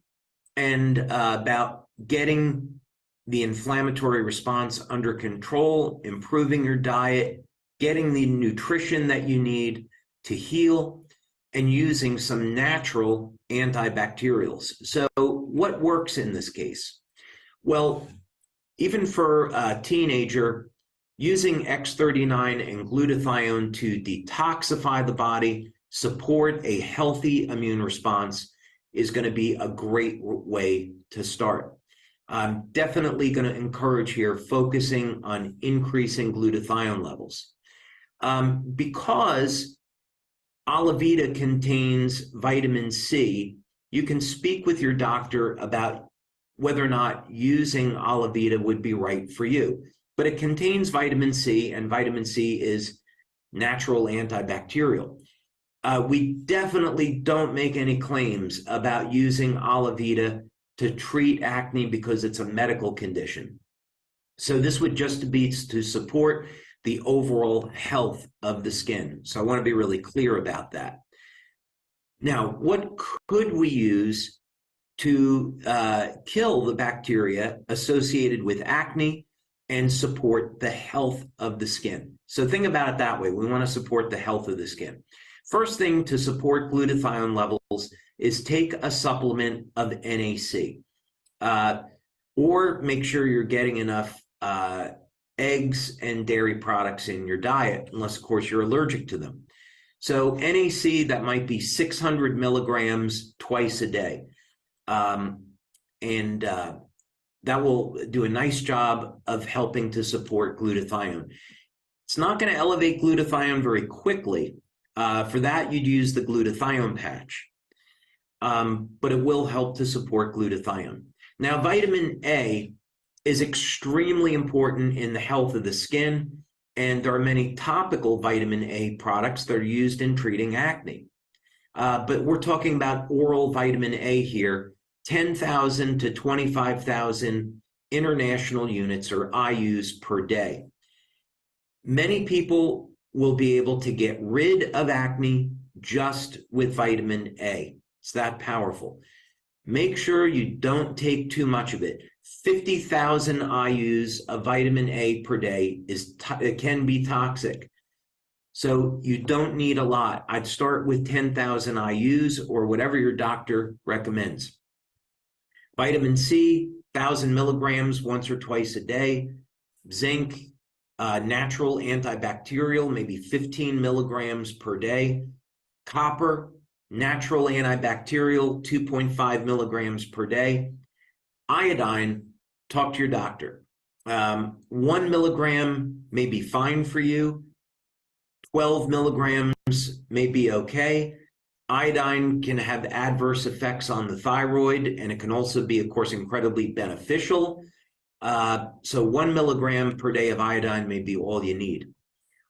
and about getting the inflammatory response under control, improving your diet, getting the nutrition that you need to heal, and using some natural antibacterials. So what works in this case? Well, even for a teenager, using X39 and glutathione to detoxify the body, support a healthy immune response is going to be a great way to start. I'm definitely going to encourage here focusing on increasing glutathione levels. Because Alavita contains vitamin C, you can speak with your doctor about whether or not using Alavita would be right for you. But it contains vitamin C, and vitamin C is natural antibacterial. We definitely don't make any claims about using Alavita to treat acne because it's a medical condition. So this would just be to support the overall health of the skin. So I want to be really clear about that. Now, what could we use to kill the bacteria associated with acne and support the health of the skin? So think about it that way. We want to support the health of the skin. First thing to support glutathione levels is take a supplement of NAC, or make sure you're getting enough eggs and dairy products in your diet, unless, of course, you're allergic to them. So NAC, that might be 600 milligrams twice a day. That will do a nice job of helping to support glutathione. It's not going to elevate glutathione very quickly. For that, you'd use the glutathione patch. But it will help to support glutathione. Now, vitamin A is extremely important in the health of the skin, and there are many topical vitamin A products that are used in treating acne. But we're talking about oral vitamin A here, 10,000 to 25,000 international units or IUs per day. Many people will be able to get rid of acne just with vitamin A. It's that powerful. Make sure you don't take too much of it. 50,000 IUs of vitamin A per day it can be toxic. So you don't need a lot. I'd start with 10,000 IUs or whatever your doctor recommends. Vitamin C, 1,000 milligrams once or twice a day. Zinc, natural antibacterial, maybe 15 milligrams per day. Copper, natural antibacterial, 2.5 milligrams per day. Iodine, talk to your doctor. 1 milligram may be fine for you. 12 milligrams may be okay. Iodine can have adverse effects on the thyroid, and it can also be, of course, incredibly beneficial. So 1 milligram per day of iodine may be all you need.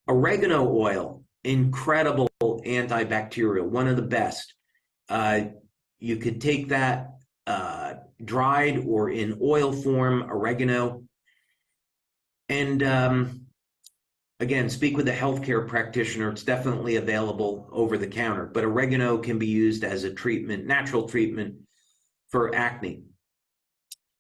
Oregano oil, incredible antibacterial, one of the best. You could take that dried or in oil form, oregano, and again, speak with a healthcare practitioner. It's definitely available over the counter, but oregano can be used as a treatment, natural treatment for acne.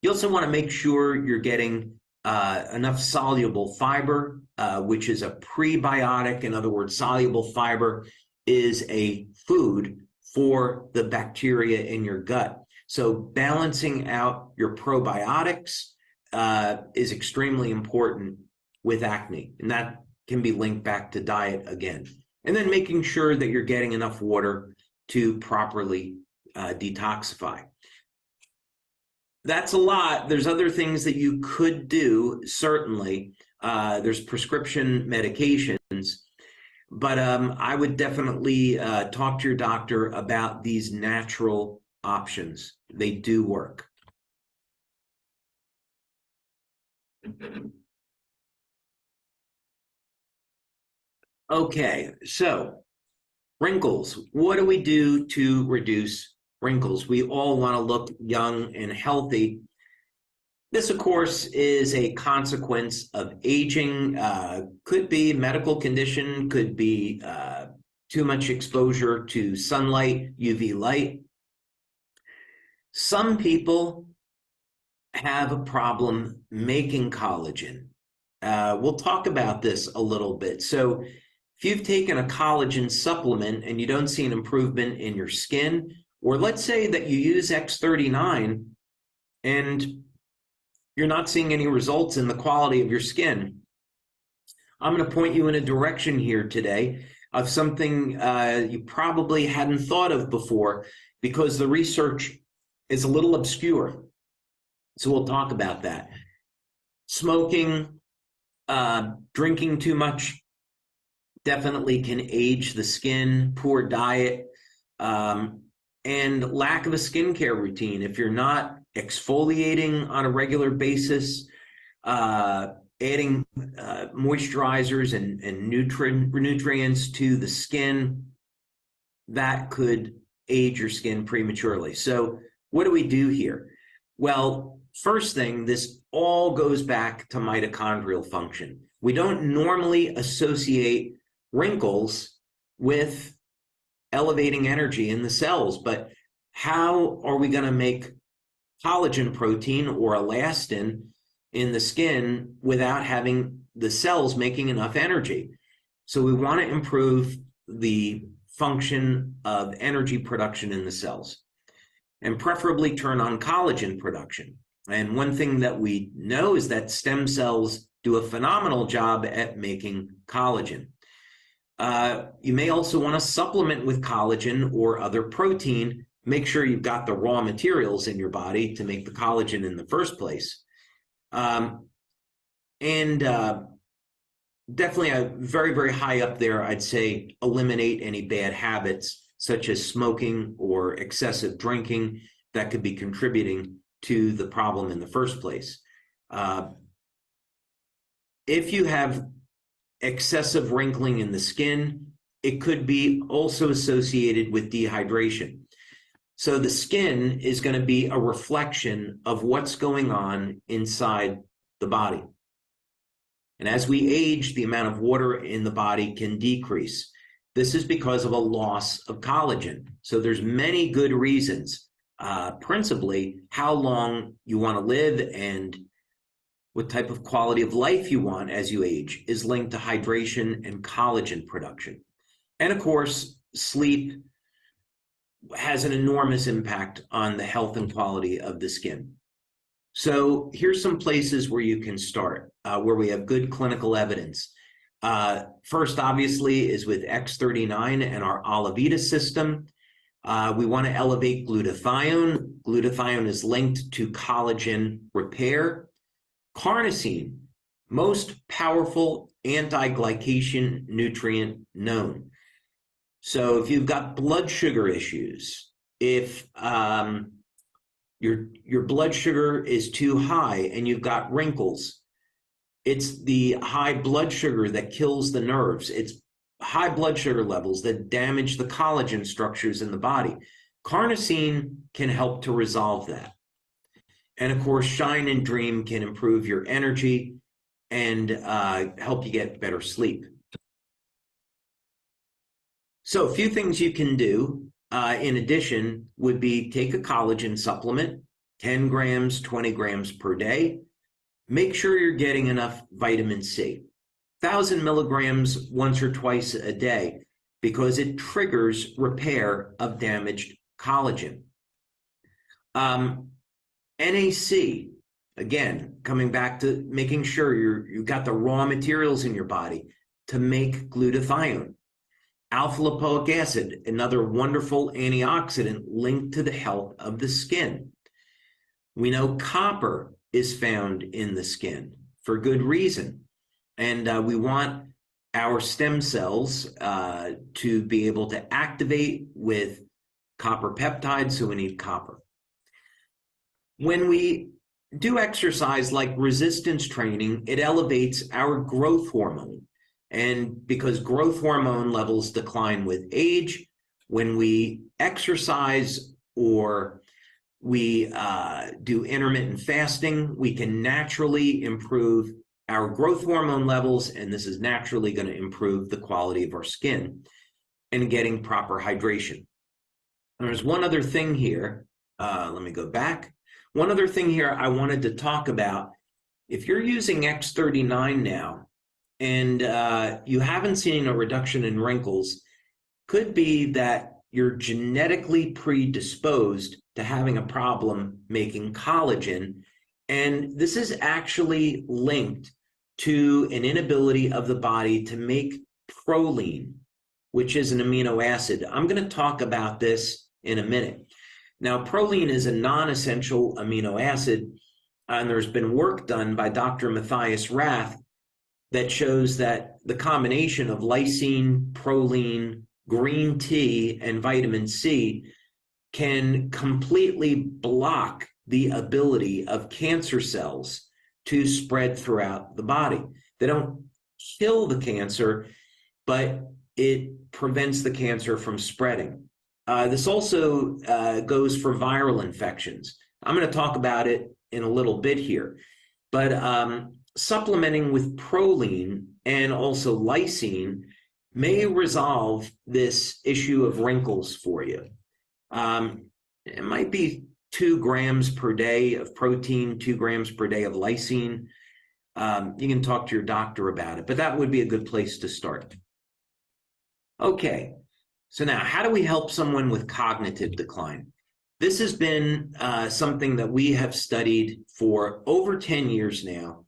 You also want to make sure you're getting enough soluble fiber, which is a prebiotic. In other words, soluble fiber is a food for the bacteria in your gut. So balancing out your probiotics is extremely important with acne, and that can be linked back to diet again. And then making sure that you're getting enough water to properly detoxify. That's a lot. There's other things that you could do, certainly. There's prescription medications, but I would definitely talk to your doctor about these natural options. They do work. Okay, so wrinkles. What do we do to reduce wrinkles? We all want to look young and healthy. This, of course, is a consequence of aging. Could be medical condition, could be too much exposure to sunlight, UV light. Some people have a problem making collagen. We'll talk about this a little bit. So if you've taken a collagen supplement and you don't see an improvement in your skin, or let's say that you use X39 and you're not seeing any results in the quality of your skin, I'm going to point you in a direction here today of something you probably hadn't thought of before, because the research is a little obscure. So we'll talk about that. Smoking, drinking too much definitely can age the skin, poor diet, and lack of a skincare routine. If you're not exfoliating on a regular basis, adding moisturizers and nutrients to the skin, that could age your skin prematurely. So what do we do here? Well, first thing, this all goes back to mitochondrial function. We don't normally associate wrinkles with elevating energy in the cells, but how are we going to make collagen protein or elastin in the skin without having the cells making enough energy? So we want to improve the function of energy production in the cells, and preferably turn on collagen production. And one thing that we know is that stem cells do a phenomenal job at making collagen. You may also want to supplement with collagen or other protein. Make sure you've got the raw materials in your body to make the collagen in the first place. Definitely very, very high up there, I'd say eliminate any bad habits such as smoking or excessive drinking that could be contributing to the problem in the first place. If you have excessive wrinkling in the skin, it could be also associated with dehydration. So the skin is going to be a reflection of what's going on inside the body. And as we age, the amount of water in the body can decrease. This is because of a loss of collagen. So there's many good reasons, principally how long you want to live and what type of quality of life you want as you age is linked to hydration and collagen production. And of course, sleep has an enormous impact on the health and quality of the skin. So here's some places where you can start, where we have good clinical evidence. First, obviously, is with X39 and our Olivita system. We want to elevate glutathione. Glutathione is linked to collagen repair. Carnosine, most powerful anti-glycation nutrient known. So if you've got blood sugar issues, if your blood sugar is too high and you've got wrinkles, it's the high blood sugar that kills the nerves. It's high blood sugar levels that damage the collagen structures in the body. Carnosine can help to resolve that. And of course, Shine and Dream can improve your energy and help you get better sleep. So a few things you can do in addition would be take a collagen supplement, 10 grams, 20 grams per day. Make sure you're getting enough vitamin C, 1,000 milligrams once or twice a day, because it triggers repair of damaged collagen. NAC, again, coming back to making sure you've got the raw materials in your body to make glutathione. Alpha lipoic acid, another wonderful antioxidant linked to the health of the skin. We know copper is found in the skin for good reason. And we want our stem cells to be able to activate with copper peptides, so we need copper. When we do exercise like resistance training, it elevates our growth hormone. And because growth hormone levels decline with age, when we exercise or we do intermittent fasting, we can naturally improve our growth hormone levels, and this is naturally going to improve the quality of our skin and getting proper hydration. There's one other thing here. Let me go back. One other thing here I wanted to talk about. If you're using X39 now and you haven't seen a reduction in wrinkles, could be that you're genetically predisposed to having a problem making collagen. And this is actually linked to an inability of the body to make proline, which is an amino acid. I'm going to talk about this in a minute. Now, proline is a non-essential amino acid, and there's been work done by Dr. Matthias Rath that shows that the combination of lysine, proline, green tea, and vitamin C can completely block the ability of cancer cells to spread throughout the body. They don't kill the cancer, but it prevents the cancer from spreading. This also goes for viral infections. I'm going to talk about it in a little bit here, but supplementing with proline and also lysine may resolve this issue of wrinkles for you. It might be 2 grams per day of protein, 2 grams per day of lysine. You can talk to your doctor about it, but that would be a good place to start. Okay, so now how do we help someone with cognitive decline? This has been something that we have studied for over 10 years now,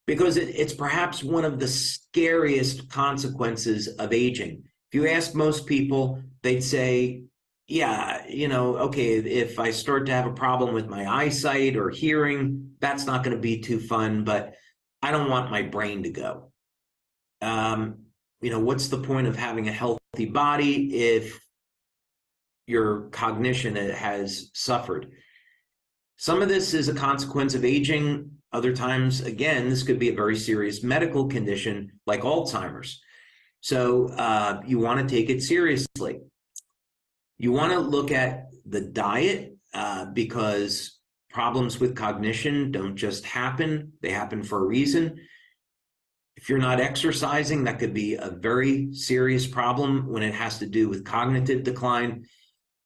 because it's perhaps one of the scariest consequences of aging. If you ask most people, they'd say, yeah, okay, if I start to have a problem with my eyesight or hearing, that's not going to be too fun, but I don't want my brain to go. What's the point of having a healthy body if your cognition has suffered? Some of this is a consequence of aging. Other times, again, this could be a very serious medical condition like Alzheimer's. So you want to take it seriously. You want to look at the diet because problems with cognition don't just happen. They happen for a reason. If you're not exercising, that could be a very serious problem when it has to do with cognitive decline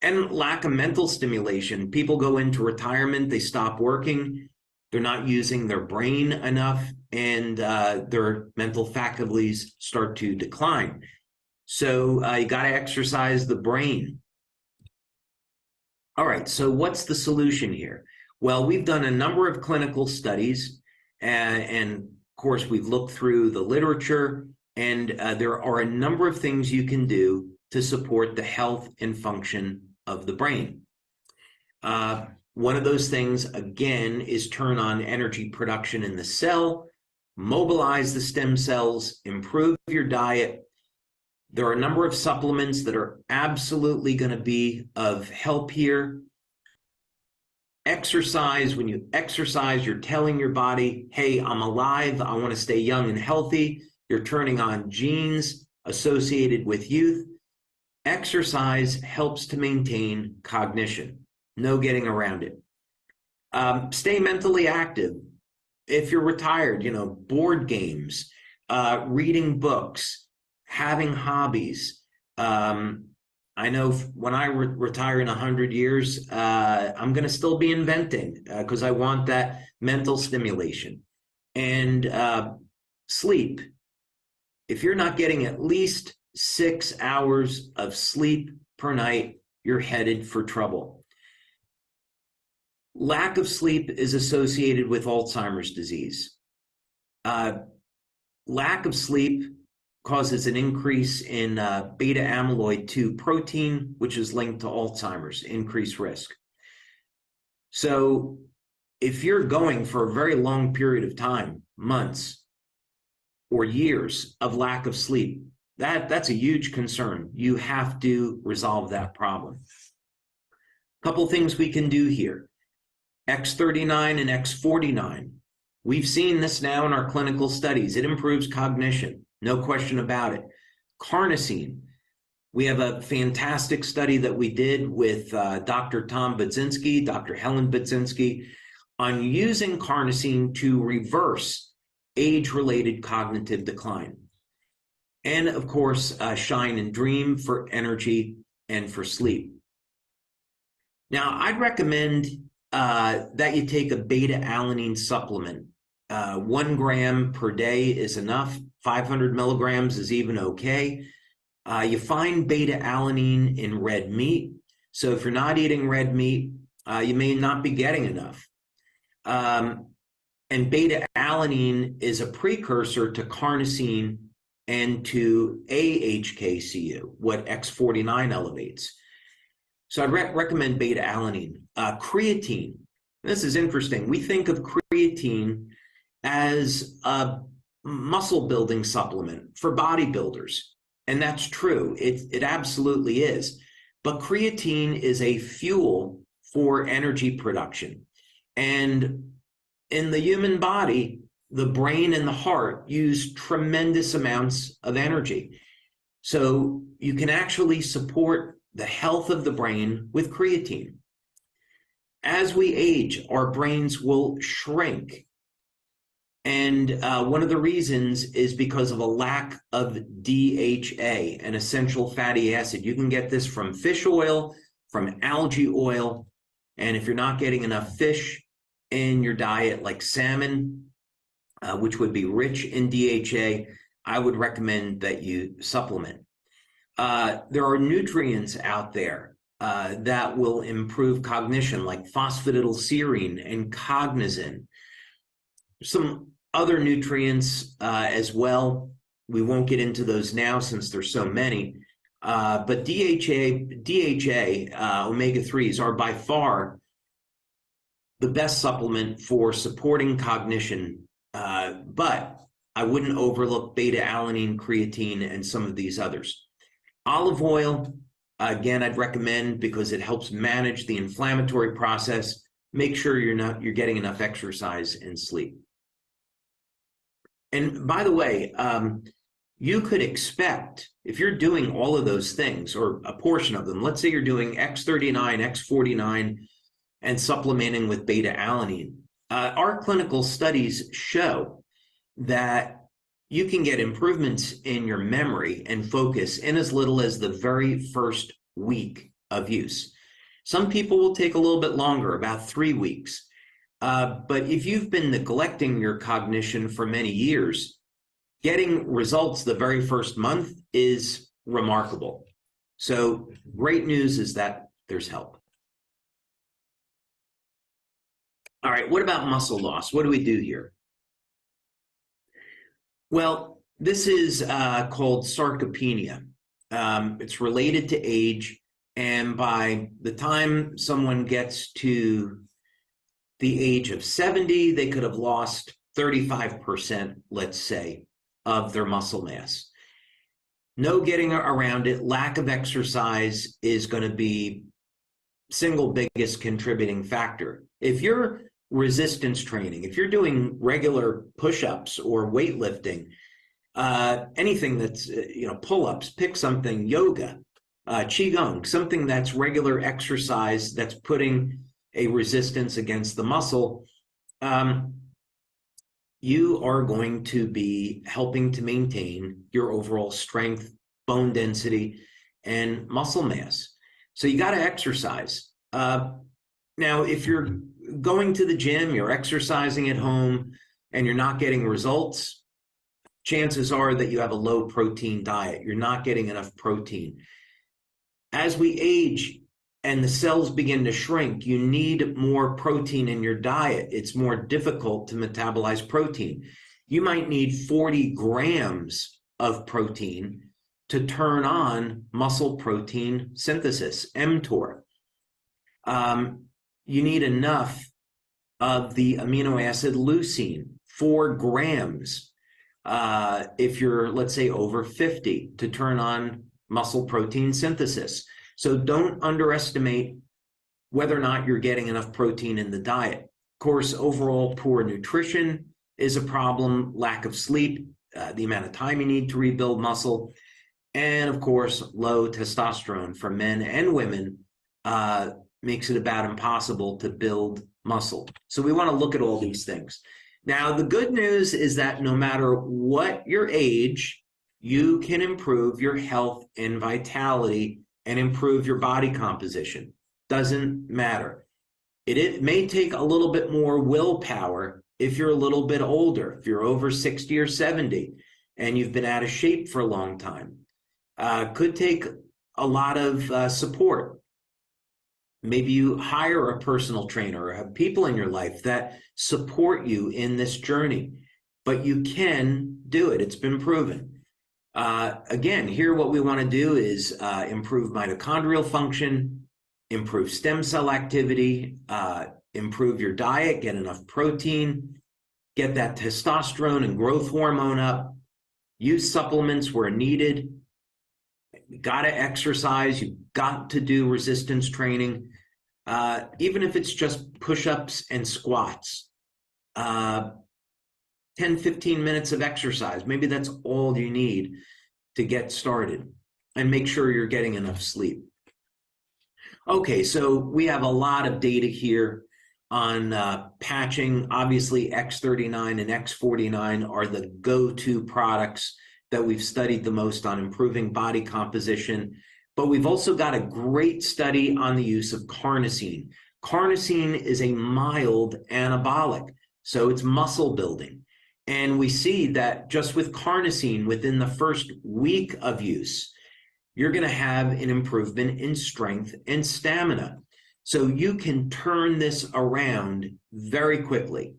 and lack of mental stimulation. People go into retirement, they stop working, they're not using their brain enough, and their mental faculties start to decline. So you got to exercise the brain. All right, so what's the solution here? Well, we've done a number of clinical studies, and of course, we've looked through the literature, and there are a number of things you can do to support the health and function of the brain. One of those things, again, is turn on energy production in the cell. mobilize the stem cells, improve your diet. There are a number of supplements that are absolutely going to be of help here. Exercise. When you exercise, you're telling your body, hey, I'm alive. I want to stay young and healthy. You're turning on genes associated with youth. Exercise helps to maintain cognition. No getting around it. Stay mentally active. If you're retired, board games, reading books, having hobbies. I know when I retire in 100 years, I'm going to still be inventing because I want that mental stimulation. And sleep. If you're not getting at least 6 hours of sleep per night, you're headed for trouble. Lack of sleep is associated with Alzheimer's disease. Lack of sleep causes an increase in beta amyloid 2 protein, which is linked to Alzheimer's, increased risk. So if you're going for a very long period of time, months or years of lack of sleep, that's a huge concern. You have to resolve that problem. A couple things we can do here. X39 and X49. We've seen this now in our clinical studies. It improves cognition, no question about it. Carnosine. We have a fantastic study that we did with Dr. Tom Budzinski, Dr. Helen Budzinski, on using carnosine to reverse age-related cognitive decline. And of course, Shine and Dream for energy and for sleep. Now, I'd recommend that you take a beta-alanine supplement. 1 gram per day is enough. 500 milligrams is even okay. You find beta-alanine in red meat. So if you're not eating red meat, you may not be getting enough. And beta-alanine is a precursor to carnosine and to AHKCU, what X49 elevates. So I'd recommend beta-alanine. Creatine. This is interesting. We think of creatine as a muscle building supplement for bodybuilders. And that's true. It absolutely is. But creatine is a fuel for energy production. And in the human body, the brain and the heart use tremendous amounts of energy. So you can actually support the health of the brain with creatine. As we age, our brains will shrink. And one of the reasons is because of a lack of DHA, an essential fatty acid. You can get this from fish oil, from algae oil. And if you're not getting enough fish in your diet, like salmon, which would be rich in DHA, I would recommend that you supplement. There are nutrients out there that will improve cognition, like phosphatidylserine and cognizin. Some other nutrients as well. We won't get into those now since there's so many. But DHA, omega-3s are by far the best supplement for supporting cognition. But I wouldn't overlook beta-alanine, creatine, and some of these others. Olive oil, again, I'd recommend because it helps manage the inflammatory process. Make sure you're getting enough exercise and sleep. And by the way, you could expect, if you're doing all of those things, or a portion of them, let's say you're doing X39, X49, and supplementing with beta-alanine, our clinical studies show that you can get improvements in your memory and focus in as little as the very first week of use. Some people will take a little bit longer, about 3 weeks. But if you've been neglecting your cognition for many years, getting results the very first month is remarkable. So great news is that there's help. All right, what about muscle loss? What do we do here? Well, this is called sarcopenia. It's related to age, and by the time someone gets to the age of 70, they could have lost 35%, let's say, of their muscle mass. No getting around it. Lack of exercise is going to be single biggest contributing factor. If you're resistance training, if you're doing regular push-ups or weightlifting, anything that's, pull-ups, pick something, yoga, qigong, something that's regular exercise that's putting a resistance against the muscle, you are going to be helping to maintain your overall strength, bone density, and muscle mass. So you got to exercise. Now, if you're going to the gym, you're exercising at home, and you're not getting results, chances are that you have a low protein diet. You're not getting enough protein. As we age and the cells begin to shrink, you need more protein in your diet. It's more difficult to metabolize protein. You might need 40 grams of protein to turn on muscle protein synthesis, mTOR. You need enough of the amino acid leucine, 4 grams, if you're, let's say, over 50, to turn on muscle protein synthesis. So don't underestimate whether or not you're getting enough protein in the diet. Of course, overall poor nutrition is a problem, lack of sleep, the amount of time you need to rebuild muscle, and of course, low testosterone for men and women makes it about impossible to build muscle. So we want to look at all these things. Now, the good news is that no matter what your age, you can improve your health and vitality and improve your body composition. Doesn't matter. It may take a little bit more willpower if you're a little bit older, if you're over 60 or 70 and you've been out of shape for a long time. Could take a lot of support. Maybe you hire a personal trainer or have people in your life that support you in this journey, but you can do it. It's been proven. Again, here what we want to do is improve mitochondrial function, improve stem cell activity, improve your diet, get enough protein, get that testosterone and growth hormone up, use supplements where needed. You got to exercise. You've got to do resistance training, even if it's just push-ups and squats. 10, 15 minutes of exercise. Maybe that's all you need to get started, and make sure you're getting enough sleep. Okay, so we have a lot of data here on patching. Obviously, X39 and X49 are the go-to products that we've studied the most on improving body composition, but we've also got a great study on the use of carnosine. Carnosine is a mild anabolic, so it's muscle building. And we see that just with carnosine, within the first week of use, you're going to have an improvement in strength and stamina. So you can turn this around very quickly.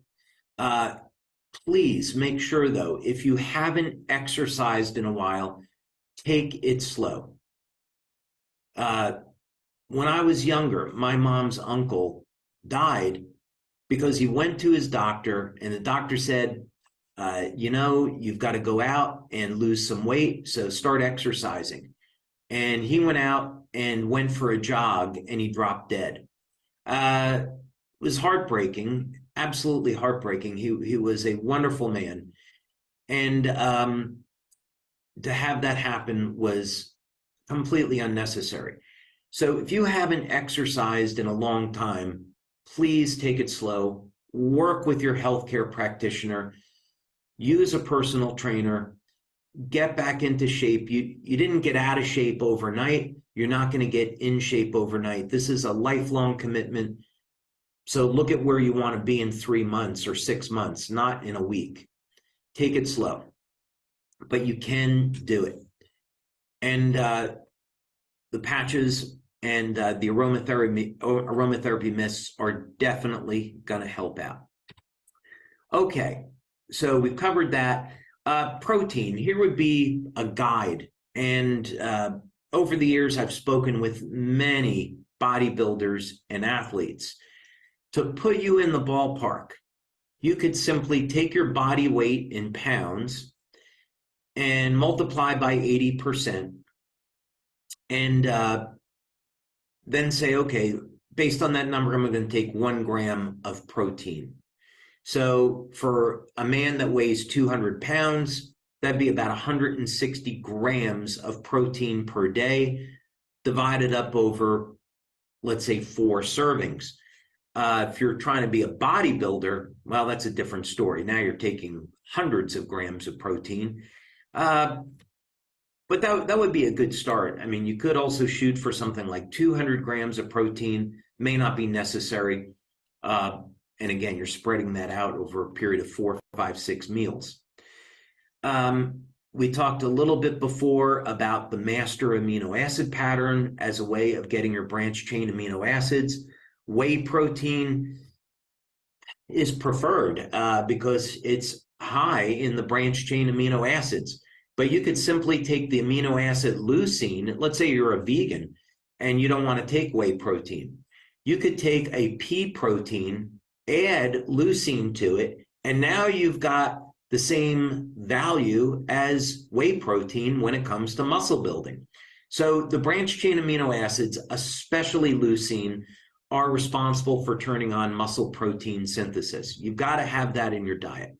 Please make sure, though, if you haven't exercised in a while, take it slow. When I was younger, my mom's uncle died because he went to his doctor, and the doctor said, you've got to go out and lose some weight, so start exercising. And he went out and went for a jog, and he dropped dead. It was heartbreaking, absolutely heartbreaking. He was a wonderful man. And to have that happen was completely unnecessary. So if you haven't exercised in a long time, please take it slow. Work with your healthcare practitioner. Use a personal trainer. Get back into shape. You didn't get out of shape overnight. You're not going to get in shape overnight. This is a lifelong commitment. So look at where you want to be in 3 months or 6 months, not in a week. Take it slow, but you can do it. And the patches and the aromatherapy mists are definitely going to help out. Okay, so we've covered that. Protein, here would be a guide. And over the years, I've spoken with many bodybuilders and athletes. To put you in the ballpark, you could simply take your body weight in pounds and multiply by 80% and then say, okay, based on that number, I'm going to take 1 gram of protein. So for a man that weighs 200 pounds, that'd be about 160 grams of protein per day, divided up over, let's say, 4 servings. If you're trying to be a bodybuilder, well, that's a different story. Now you're taking hundreds of grams of protein. But that would be a good start. I mean, you could also shoot for something like 200 grams of protein, may not be necessary. And again, you're spreading that out over a period of 4, 5, 6 meals. We talked a little bit before about the master amino acid pattern as a way of getting your branched chain amino acids. Whey protein is preferred because it's high in the branched chain amino acids. But you could simply take the amino acid leucine. Let's say you're a vegan and you don't want to take whey protein. You could take a pea protein, add leucine to it, and now you've got the same value as whey protein when it comes to muscle building. So the branched chain amino acids, especially leucine, are responsible for turning on muscle protein synthesis. You've got to have that in your diet.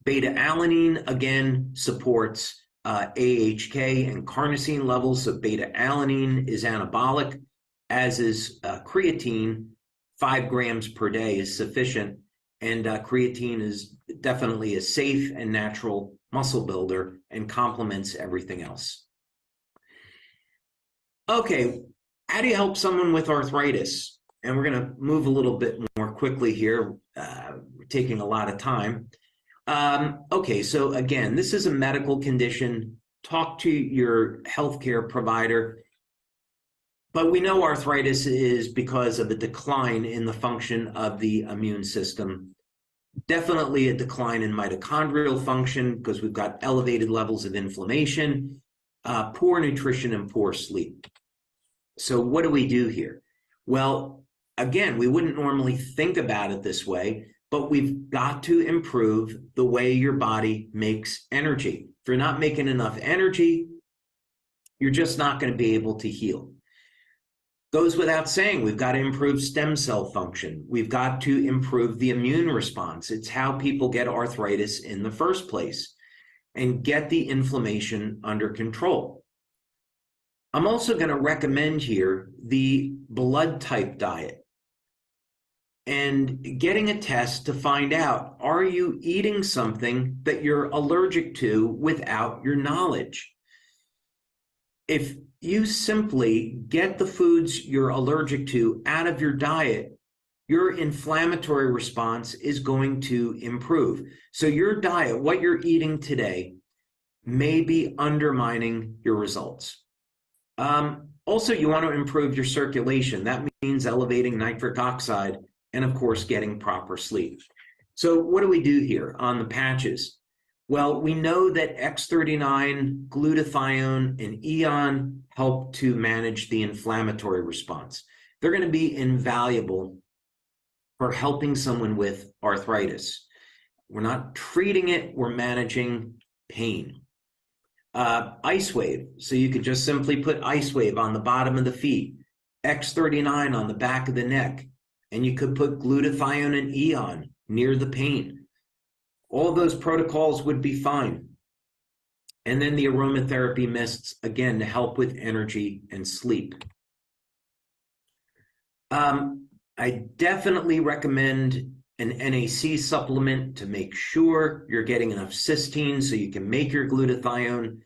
Beta-alanine, again, supports AHK and carnosine levels. So beta-alanine is anabolic, as is creatine. 5 grams per day is sufficient. And creatine is definitely a safe and natural muscle builder and complements everything else. Okay, how do you help someone with arthritis? And we're going to move a little bit more quickly here. We're taking a lot of time. Okay, so again, this is a medical condition. Talk to your healthcare provider. But we know arthritis is because of a decline in the function of the immune system. Definitely a decline in mitochondrial function because we've got elevated levels of inflammation, poor nutrition, and poor sleep. So what do we do here? Well, again, we wouldn't normally think about it this way, but we've got to improve the way your body makes energy. If you're not making enough energy, you're just not going to be able to heal. Goes without saying, we've got to improve stem cell function. We've got to improve the immune response. It's how people get arthritis in the first place and get the inflammation under control. I'm also going to recommend here the blood type diet and getting a test to find out, are you eating something that you're allergic to without your knowledge? If you simply get the foods you're allergic to out of your diet, your inflammatory response is going to improve. So your diet, what you're eating today, may be undermining your results. Also, you want to improve your circulation. That means elevating nitric oxide and, of course, getting proper sleep. So what do we do here on the patches? Well, we know that X39, glutathione, and EON help to manage the inflammatory response. They're going to be invaluable for helping someone with arthritis. We're not treating it, we're managing pain. Ice Wave, so you could just simply put Ice Wave on the bottom of the feet, X39 on the back of the neck, and you could put glutathione and EON near the pain. All those protocols would be fine. And then the aromatherapy mists, again, to help with energy and sleep. I definitely recommend an NAC supplement to make sure you're getting enough cysteine so you can make your glutathione.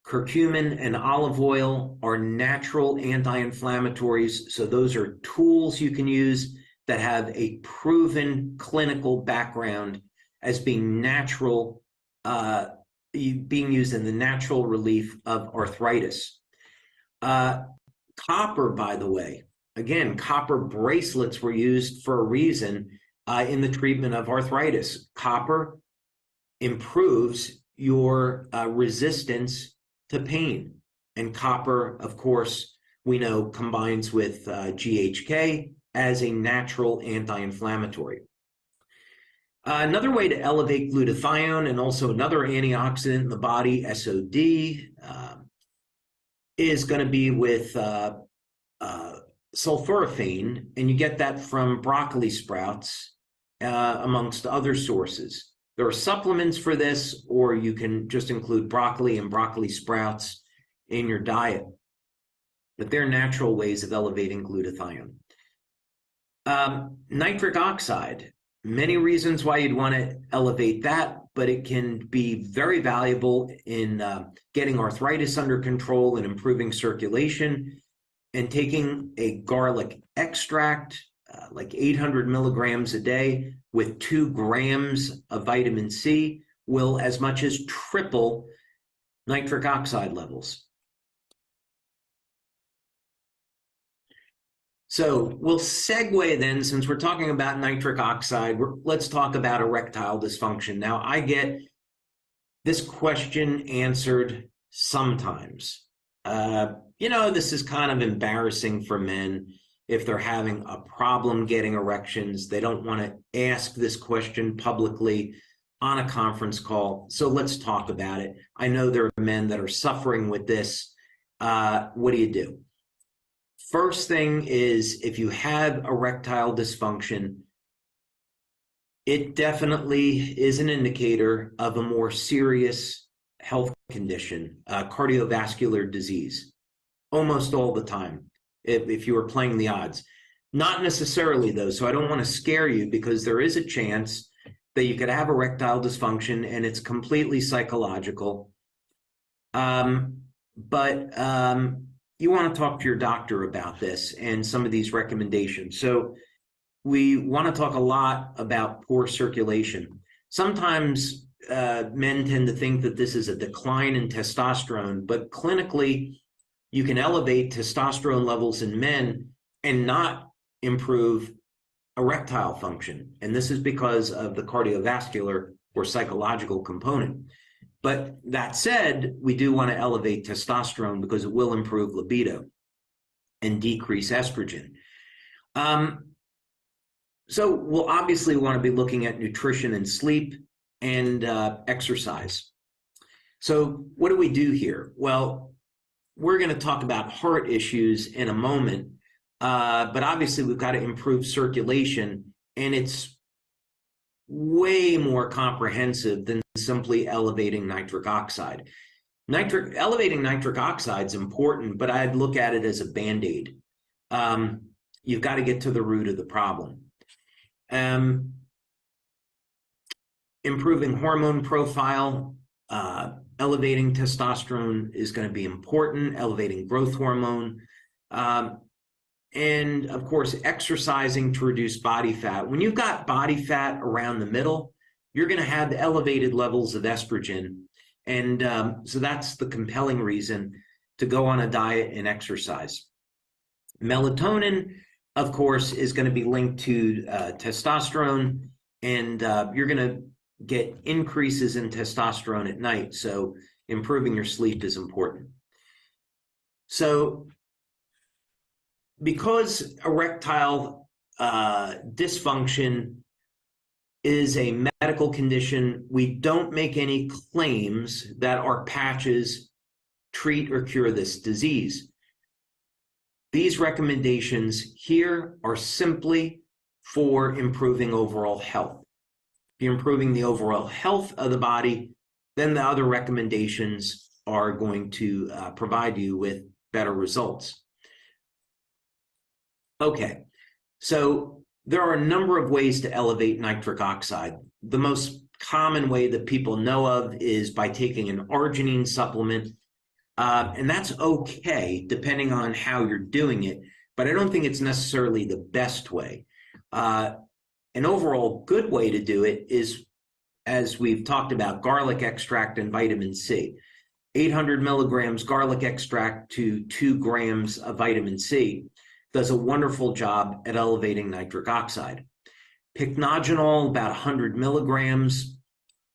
Curcumin and olive oil are natural anti-inflammatories, so those are tools you can use that have a proven clinical background as being natural, being used in the natural relief of arthritis. Copper, by the way, again, copper bracelets were used for a reason in the treatment of arthritis. Copper improves your resistance to pain. And copper, of course, we know combines with GHK as a natural anti-inflammatory. Another way to elevate glutathione, and also another antioxidant in the body, SOD, is going to be with sulforaphane, and you get that from broccoli sprouts, amongst other sources. There are supplements for this, or you can just include broccoli and broccoli sprouts in your diet. But they're natural ways of elevating glutathione. Nitric oxide, many reasons why you'd want to elevate that, but it can be very valuable in getting arthritis under control and improving circulation. And taking a garlic extract, like 800 milligrams a day with 2 grams of vitamin C, will as much as triple nitric oxide levels. So we'll segue then, since we're talking about nitric oxide, let's talk about erectile dysfunction. Now, I get this question answered sometimes. This is kind of embarrassing for men if they're having a problem getting erections. They don't want to ask this question publicly on a conference call. So let's talk about it. I know there are men that are suffering with this. What do you do? First thing is, if you have erectile dysfunction, it definitely is an indicator of a more serious health condition, cardiovascular disease, almost all the time, if you were playing the odds. Not necessarily, though, so I don't want to scare you, because there is a chance that you could have erectile dysfunction and it's completely psychological. But you want to talk to your doctor about this and some of these recommendations. So we want to talk a lot about poor circulation. Sometimes men tend to think that this is a decline in testosterone, but clinically, you can elevate testosterone levels in men and not improve erectile function. And this is because of the cardiovascular or psychological component. But that said, we do want to elevate testosterone because it will improve libido and decrease estrogen. So we'll obviously want to be looking at nutrition and sleep and exercise. So what do we do here? Well, we're going to talk about heart issues in a moment, but obviously we've got to improve circulation, and it's way more comprehensive than simply elevating nitric oxide. Elevating nitric oxide is important, but I'd look at it as a Band-Aid. You've got to get to the root of the problem. Improving hormone profile, elevating testosterone is going to be important, elevating growth hormone, and of course, exercising to reduce body fat. When you've got body fat around the middle, you're going to have elevated levels of estrogen. And so that's the compelling reason to go on a diet and exercise. Melatonin, of course, is going to be linked to testosterone, and you're going to get increases in testosterone at night. So improving your sleep is important. So because erectile dysfunction is a medical condition, we don't make any claims that our patches treat or cure this disease. These recommendations here are simply for improving overall health. If you're improving the overall health of the body, then the other recommendations are going to provide you with better results. Okay, so there are a number of ways to elevate nitric oxide. The most common way that people know of is by taking an arginine supplement, and that's okay depending on how you're doing it, but I don't think it's necessarily the best way. An overall good way to do it is, as we've talked about, garlic extract and vitamin C. 800 milligrams garlic extract to 2 grams of vitamin C does a wonderful job at elevating nitric oxide. Pycnogenol, about 100 milligrams,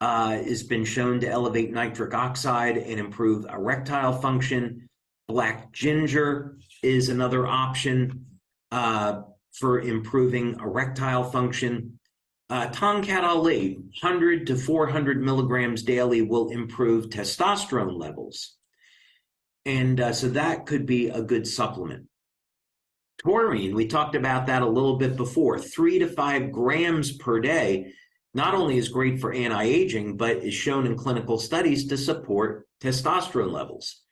has been shown to elevate nitric oxide and improve erectile function. Black ginger is another option for improving erectile function. Tongkat Ali, 100 to 400 milligrams daily will improve testosterone levels. And so that could be a good supplement. Taurine, we talked about that a little bit before, 3 to 5 grams per day, not only is great for anti-aging, but is shown in clinical studies to support testosterone levels.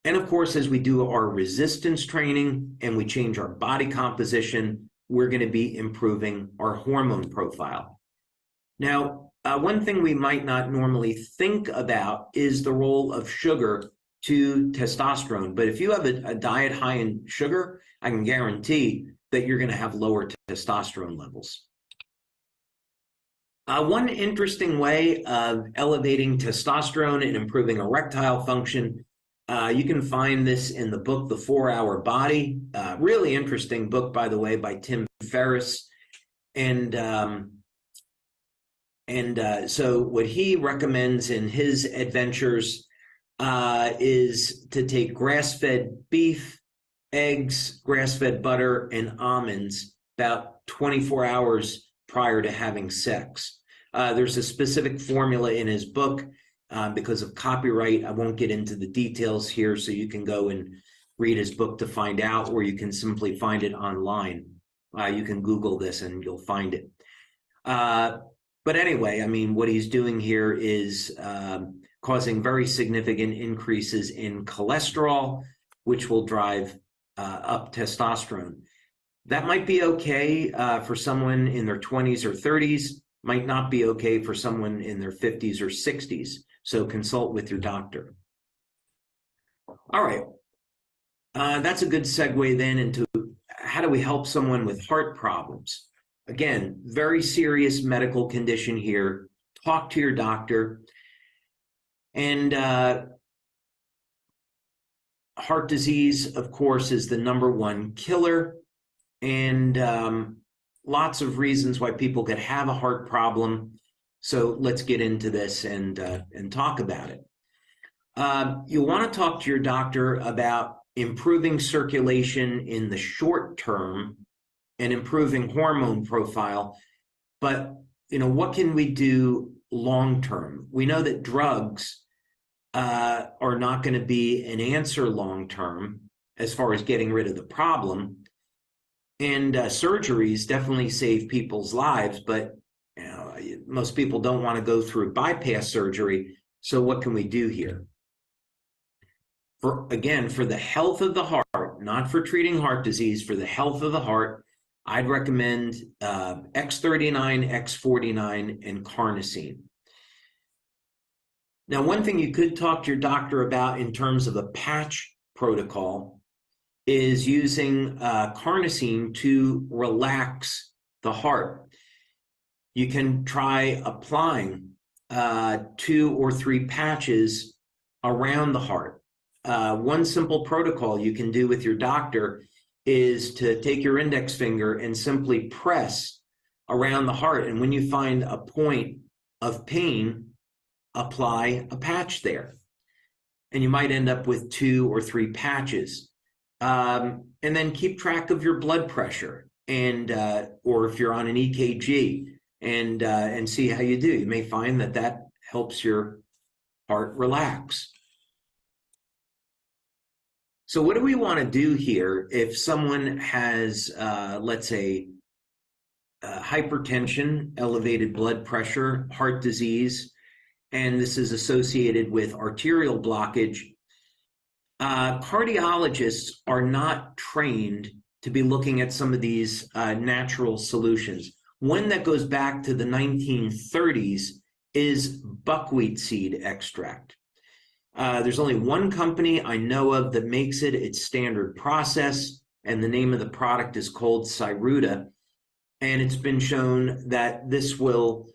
And of course, as we do our resistance training and we change our body composition, we're going to be improving our hormone profile. Now, one thing we might not normally think about is the role of sugar to testosterone. But if you have a diet high in sugar, I can guarantee that you're going to have lower testosterone levels. One interesting way of elevating testosterone and improving erectile function, you can find this in the book, The 4-Hour Body. Really interesting book, by the way, by Tim Ferriss. So what he recommends in his adventures is to take grass-fed beef, eggs, grass-fed butter, and almonds about 24 hours prior to having sex. There's a specific formula in his book. Because of copyright, I won't get into the details here, so you can go and read his book to find out, or you can simply find it online. You can Google this and you'll find it. But anyway, I mean, what he's doing here is causing very significant increases in cholesterol, which will drive up testosterone. That might be okay for someone in their 20s or 30s, might not be okay for someone in their 50s or 60s. So consult with your doctor. All right. That's a good segue then into how do we help someone with heart problems? Again, very serious medical condition here. Talk to your doctor. And heart disease, of course, is the #1 killer. And lots of reasons why people could have a heart problem. So let's get into this and talk about it. You'll want to talk to your doctor about improving circulation in the short term and improving hormone profile. But, what can we do long term? We know that drugs are not going to be an answer long term as far as getting rid of the problem. And surgeries definitely save people's lives, but most people don't want to go through bypass surgery. So what can we do here? For the health of the heart, not for treating heart disease, for the health of the heart, I'd recommend X39, X49, and carnosine. Now, one thing you could talk to your doctor about in terms of a patch protocol is using carnosine to relax the heart. You can try applying 2 or 3 patches around the heart. One simple protocol you can do with your doctor is to take your index finger and simply press around the heart. And when you find a point of pain, apply a patch there. And you might end up with 2 or 3 patches. And then keep track of your blood pressure, and or if you're on an EKG, and see how you do. You may find that helps your heart relax. So what do we want to do here if someone has, let's say, hypertension, elevated blood pressure, heart disease, and this is associated with arterial blockage? Cardiologists are not trained to be looking at some of these natural solutions. One that goes back to the 1930s is buckwheat seed extract. There's only one company I know of that makes it. It's standard process, and the name of the product is called Cyruta. And it's been shown that this will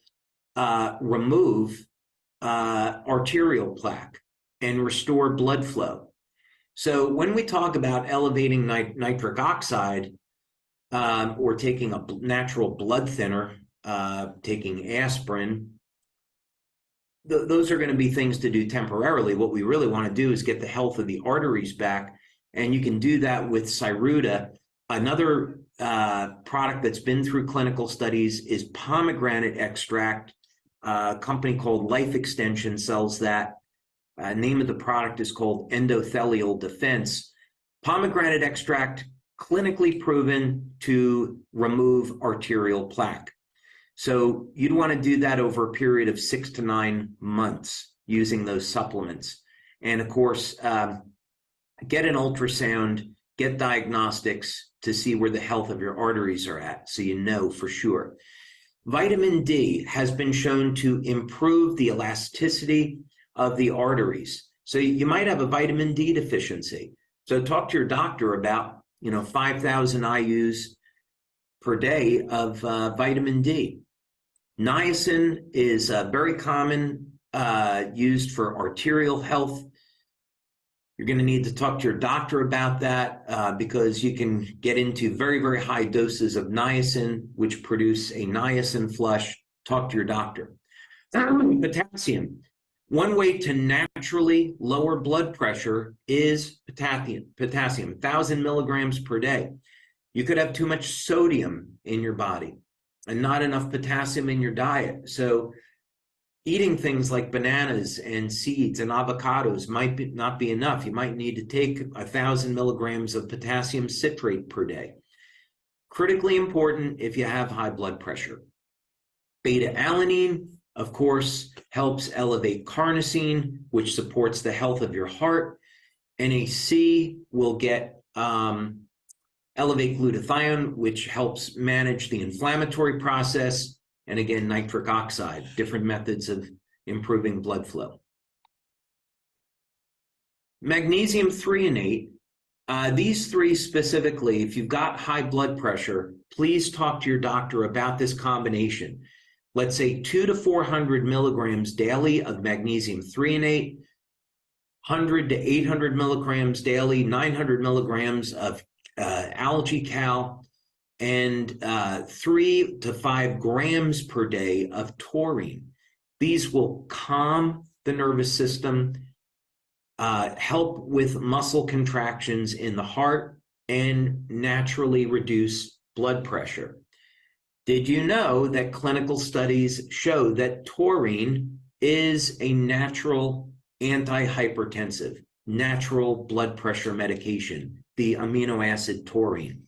remove arterial plaque and restore blood flow. So when we talk about elevating nitric oxide or taking a natural blood thinner, taking aspirin, those are going to be things to do temporarily. What we really want to do is get the health of the arteries back, and you can do that with Cyruta. Another product that's been through clinical studies is pomegranate extract. A company called Life Extension sells that. Name of the product is called Endothelial Defense. Pomegranate extract, clinically proven to remove arterial plaque. So you'd want to do that over a period of 6 to 9 months using those supplements. And of course, get an ultrasound, get diagnostics to see where the health of your arteries are at, so you know for sure. Vitamin D has been shown to improve the elasticity of the arteries. So you might have a vitamin D deficiency. So talk to your doctor about, 5,000 IUs per day of vitamin D. Niacin is very common, used for arterial health. You're going to need to talk to your doctor about that because you can get into very, very high doses of niacin, which produce a niacin flush. Talk to your doctor. Potassium. One way to naturally lower blood pressure is potassium, 1,000 milligrams per day. You could have too much sodium in your body and not enough potassium in your diet. So eating things like bananas and seeds and avocados might not be enough. You might need to take 1,000 milligrams of potassium citrate per day. Critically important if you have high blood pressure. Beta-alanine, of course, helps elevate carnosine, which supports the health of your heart. NAC will get elevate glutathione, which helps manage the inflammatory process. And again, nitric oxide, different methods of improving blood flow. Magnesium threonate, these three specifically, if you've got high blood pressure, please talk to your doctor about this combination. Let's say 200 to 400 milligrams daily of magnesium threonate, 100 to 800 milligrams daily, 900 milligrams of algae cal, and 3 to 5 grams per day of taurine. These will calm the nervous system, help with muscle contractions in the heart, and naturally reduce blood pressure. Did you know that clinical studies show that taurine is a natural antihypertensive, natural blood pressure medication, the amino acid taurine?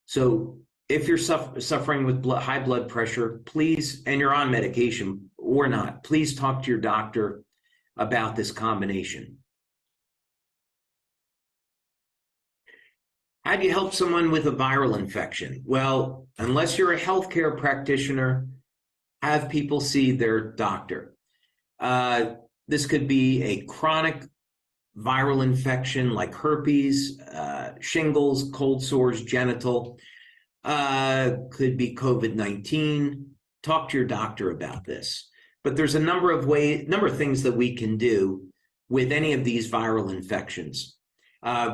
So if you're suffering with high blood pressure, please, and you're on medication or not, please talk to your doctor about this combination. How do you help someone with a viral infection? Well, unless you're a healthcare practitioner, have people see their doctor. This could be a chronic viral infection like herpes, shingles, cold sores, genital, could be COVID-19. Talk to your doctor about this. But there's a number of things that we can do with any of these viral infections.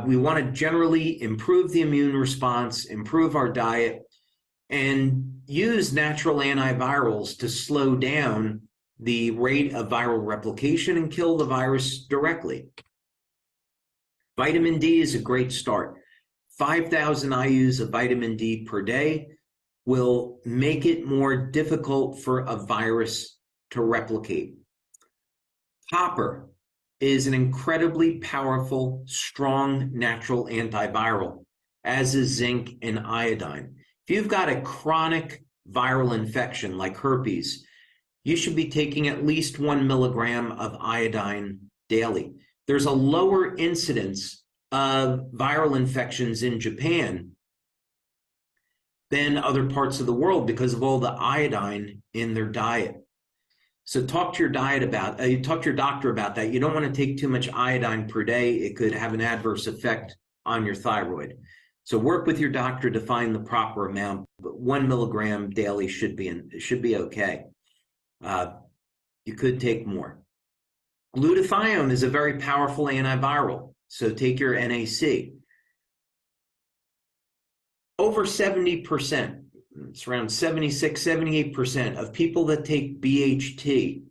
We want to generally improve the immune response, improve our diet, and use natural antivirals to slow down the rate of viral replication and kill the virus directly. Vitamin D is a great start. 5,000 IUs of vitamin D per day will make it more difficult for a virus to replicate. Copper is an incredibly powerful, strong, natural antiviral, as is zinc and iodine. If you've got a chronic viral infection like herpes, you should be taking at least 1 milligram of iodine daily. There's a lower incidence of viral infections in Japan than other parts of the world because of all the iodine in their diet. So talk to your talk to your doctor about that. You don't want to take too much iodine per day. It could have an adverse effect on your thyroid. So work with your doctor to find the proper amount, but 1 milligram daily should be okay. You could take more. Glutathione is a very powerful antiviral, so take your NAC. Over 70%, it's around 76, 78% of people that take BHT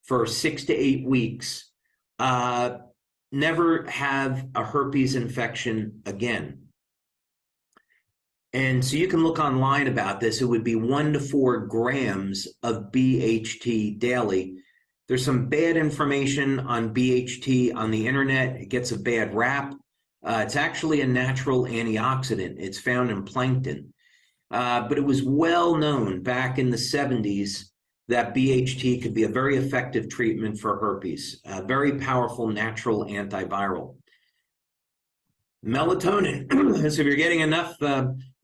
for 6 to 8 weeks never have a herpes infection again. And so you can look online about this. It would be 1 to 4 grams of BHT daily. There's some bad information on BHT on the internet. It gets a bad rap. It's actually a natural antioxidant. It's found in plankton. But it was well known back in the 70s that BHT could be a very effective treatment for herpes, a very powerful natural antiviral. Melatonin. So if you're getting enough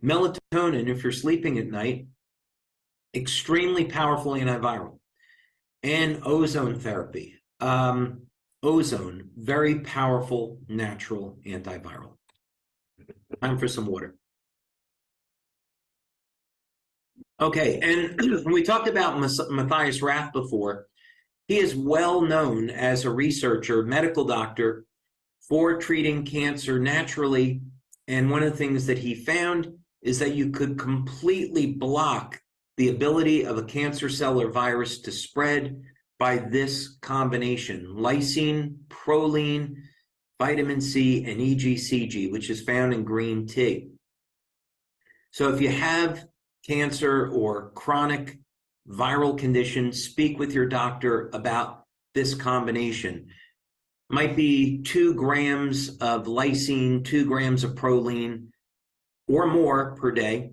melatonin, if you're sleeping at night, extremely powerful antiviral. And ozone therapy. Ozone, very powerful natural antiviral. Time for some water. Okay, and we talked about Matthias Rath before. He is well known as a researcher, medical doctor, for treating cancer naturally. And one of the things that he found is that you could completely block the ability of a cancer cell or virus to spread by this combination: lysine, proline, vitamin C, and EGCG, which is found in green tea. So if you have cancer or chronic viral condition, speak with your doctor about this combination. Might be 2 grams of lysine, 2 grams of proline, or more per day,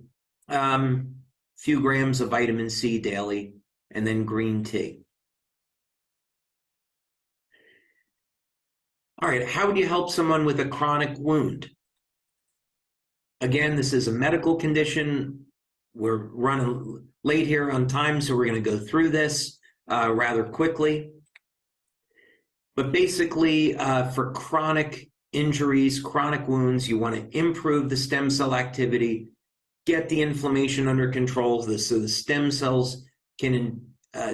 few grams of vitamin C daily, and then green tea. All right, how would you help someone with a chronic wound? Again, this is a medical condition. We're running late here on time, so we're going to go through this rather quickly. But basically, for chronic injuries, chronic wounds, you want to improve the stem cell activity, get the inflammation under control so the stem cells can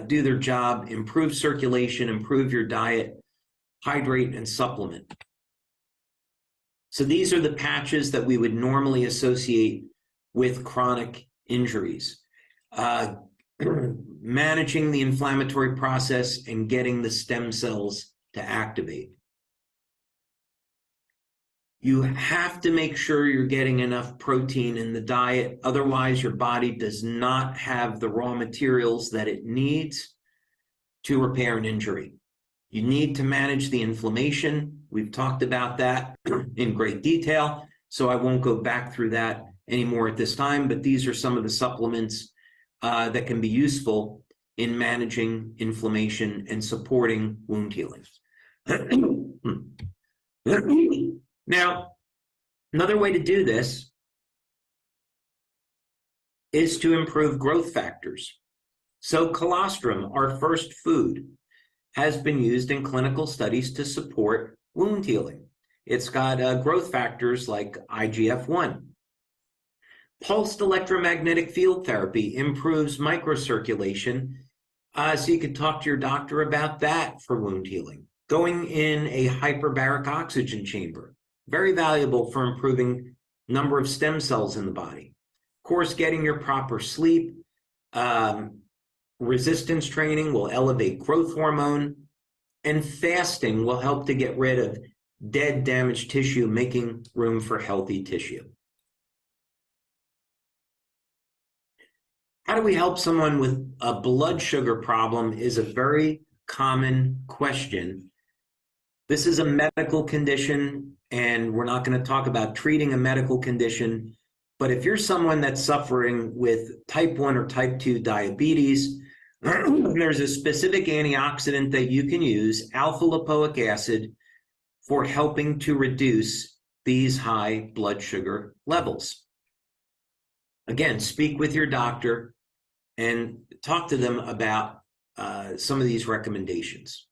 do their job, improve circulation, improve your diet, hydrate, and supplement. So these are the patches that we would normally associate with chronic injuries. Managing the inflammatory process and getting the stem cells to activate. You have to make sure you're getting enough protein in the diet. Otherwise, your body does not have the raw materials that it needs to repair an injury. You need to manage the inflammation. We've talked about that in great detail, so I won't go back through that anymore at this time, but these are some of the supplements that can be useful in managing inflammation and supporting wound healing. Now, another way to do this is to improve growth factors. So colostrum, our first food, has been used in clinical studies to support wound healing. It's got growth factors like IGF-1. Pulsed electromagnetic field therapy improves microcirculation, so you could talk to your doctor about that for wound healing. Going in a hyperbaric oxygen chamber, very valuable for improving number of stem cells in the body. Of course, getting your proper sleep, resistance training will elevate growth hormone, and fasting will help to get rid of dead, damaged tissue, making room for healthy tissue. How do we help someone with a blood sugar problem is a very common question. This is a medical condition, and we're not going to talk about treating a medical condition, but if you're someone that's suffering with type 1 or type 2 diabetes, there's a specific antioxidant that you can use, alpha lipoic acid, for helping to reduce these high blood sugar levels. Again, speak with your doctor and talk to them about some of these recommendations.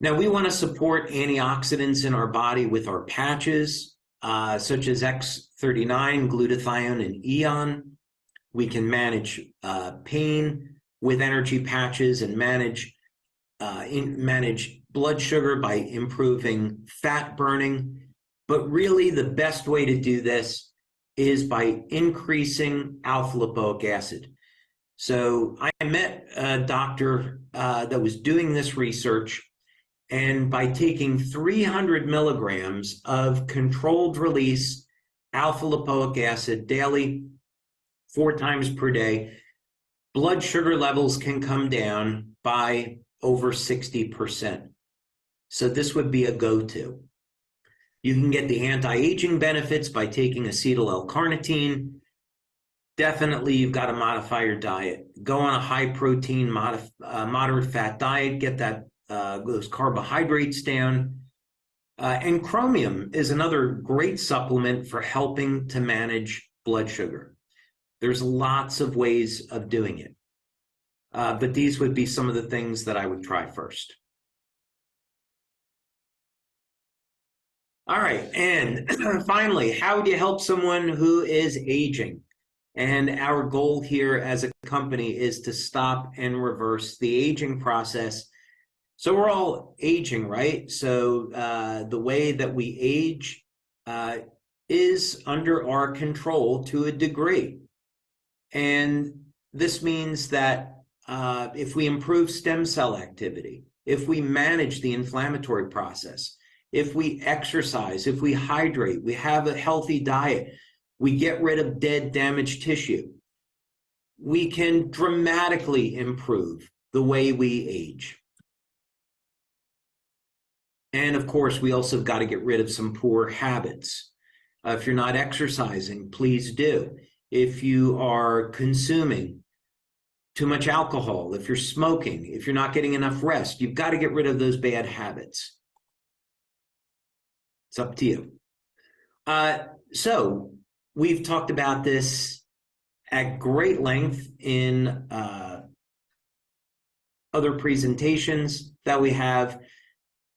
Now, we want to support antioxidants in our body with our patches, such as X39, glutathione, and Eon. We can manage pain with energy patches and manage blood sugar by improving fat burning. But really, the best way to do this is by increasing alpha lipoic acid. So I met a doctor that was doing this research, And by taking 300 milligrams of controlled release alpha lipoic acid daily, 4 times per day, blood sugar levels can come down by over 60%. So this would be a go-to. You can get the anti-aging benefits by taking acetyl L-carnitine. Definitely, you've got to modify your diet. Go on a high-protein, moderate fat diet. Get those carbohydrates down. And chromium is another great supplement for helping to manage blood sugar. There's lots of ways of doing it. But these would be some of the things that I would try first. All right, and finally, how do you help someone who is aging? And our goal here as a company is to stop and reverse the aging process. So we're all aging, right? So the way that we age is under our control to a degree. And this means that if we improve stem cell activity, if we manage the inflammatory process, if we exercise, if we hydrate, we have a healthy diet, we get rid of dead, damaged tissue, we can dramatically improve the way we age. And of course, we also got to get rid of some poor habits. If you're not exercising, please do. If you are consuming too much alcohol, if you're smoking, if you're not getting enough rest, you've got to get rid of those bad habits. It's up to you. So we've talked about this at great length in other presentations that we have.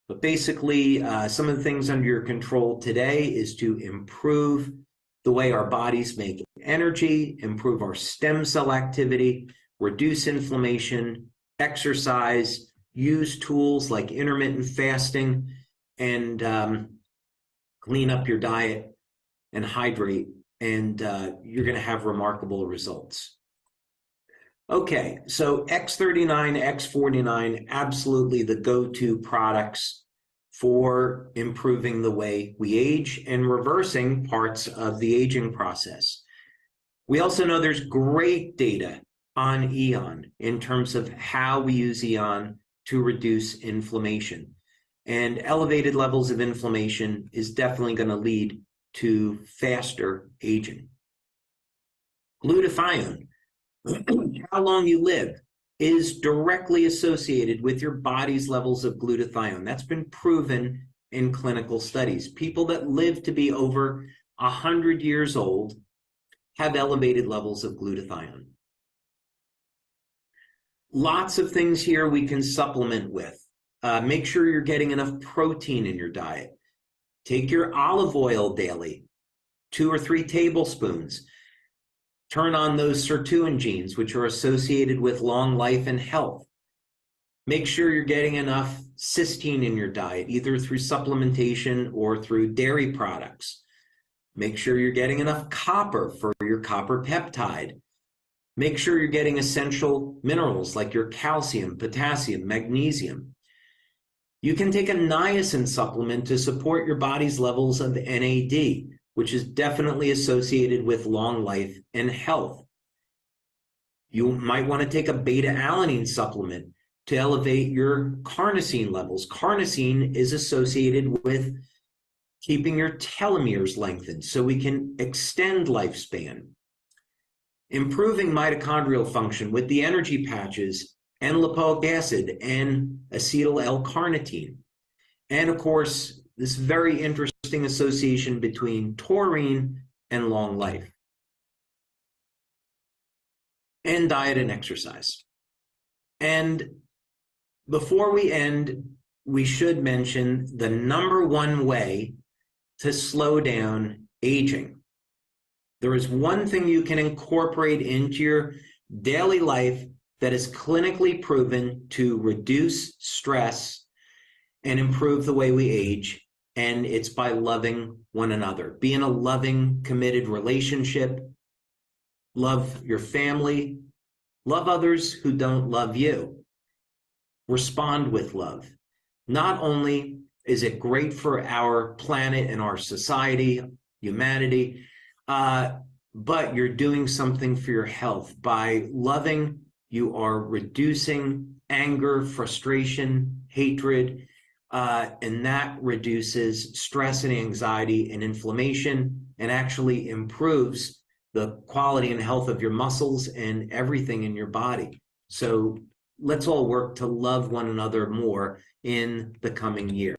But basically, some of the things under your control today is to improve the way our bodies make energy, improve our stem cell activity, reduce inflammation, exercise, use tools like intermittent fasting, and clean up your diet and hydrate, and you're going to have remarkable results. Okay, so X39, X49, absolutely the go-to products for improving the way we age and reversing parts of the aging process. We also know there's great data on EON in terms of how we use EON to reduce inflammation. And elevated levels of inflammation is definitely going to lead to faster aging. Glutathione, how long you live, is directly associated with your body's levels of glutathione. That's been proven in clinical studies. People that live to be over 100 years old have elevated levels of glutathione. Lots of things here we can supplement with. Make sure you're getting enough protein in your diet. Take your olive oil daily, 2 or 3 tablespoons. Turn on those sirtuin genes, which are associated with long life and health. Make sure you're getting enough cysteine in your diet, either through supplementation or through dairy products. Make sure you're getting enough copper for your copper peptide. Make sure you're getting essential minerals like your calcium, potassium, magnesium. You can take a niacin supplement to support your body's levels of NAD, which is definitely associated with long life and health. You might want to take a beta-alanine supplement to elevate your carnosine levels. Carnosine is associated with keeping your telomeres lengthened so we can extend lifespan. Improving mitochondrial function with the energy patches and lipoic acid and acetyl L-carnitine. And of course, this very interesting association between taurine and long life. And diet and exercise. And before we end, we should mention the #1 way to slow down aging. There is one thing you can incorporate into your daily life that is clinically proven to reduce stress and improve the way we age, and it's by loving one another. Be in a loving, committed relationship. Love your family. Love others who don't love you. Respond with love. Not only is it great for our planet and our society, humanity, but you're doing something for your health. By loving, you are reducing anger, frustration, hatred, and that reduces stress and anxiety and inflammation and actually improves the quality and health of your muscles and everything in your body. So let's all work to love one another more in the coming year.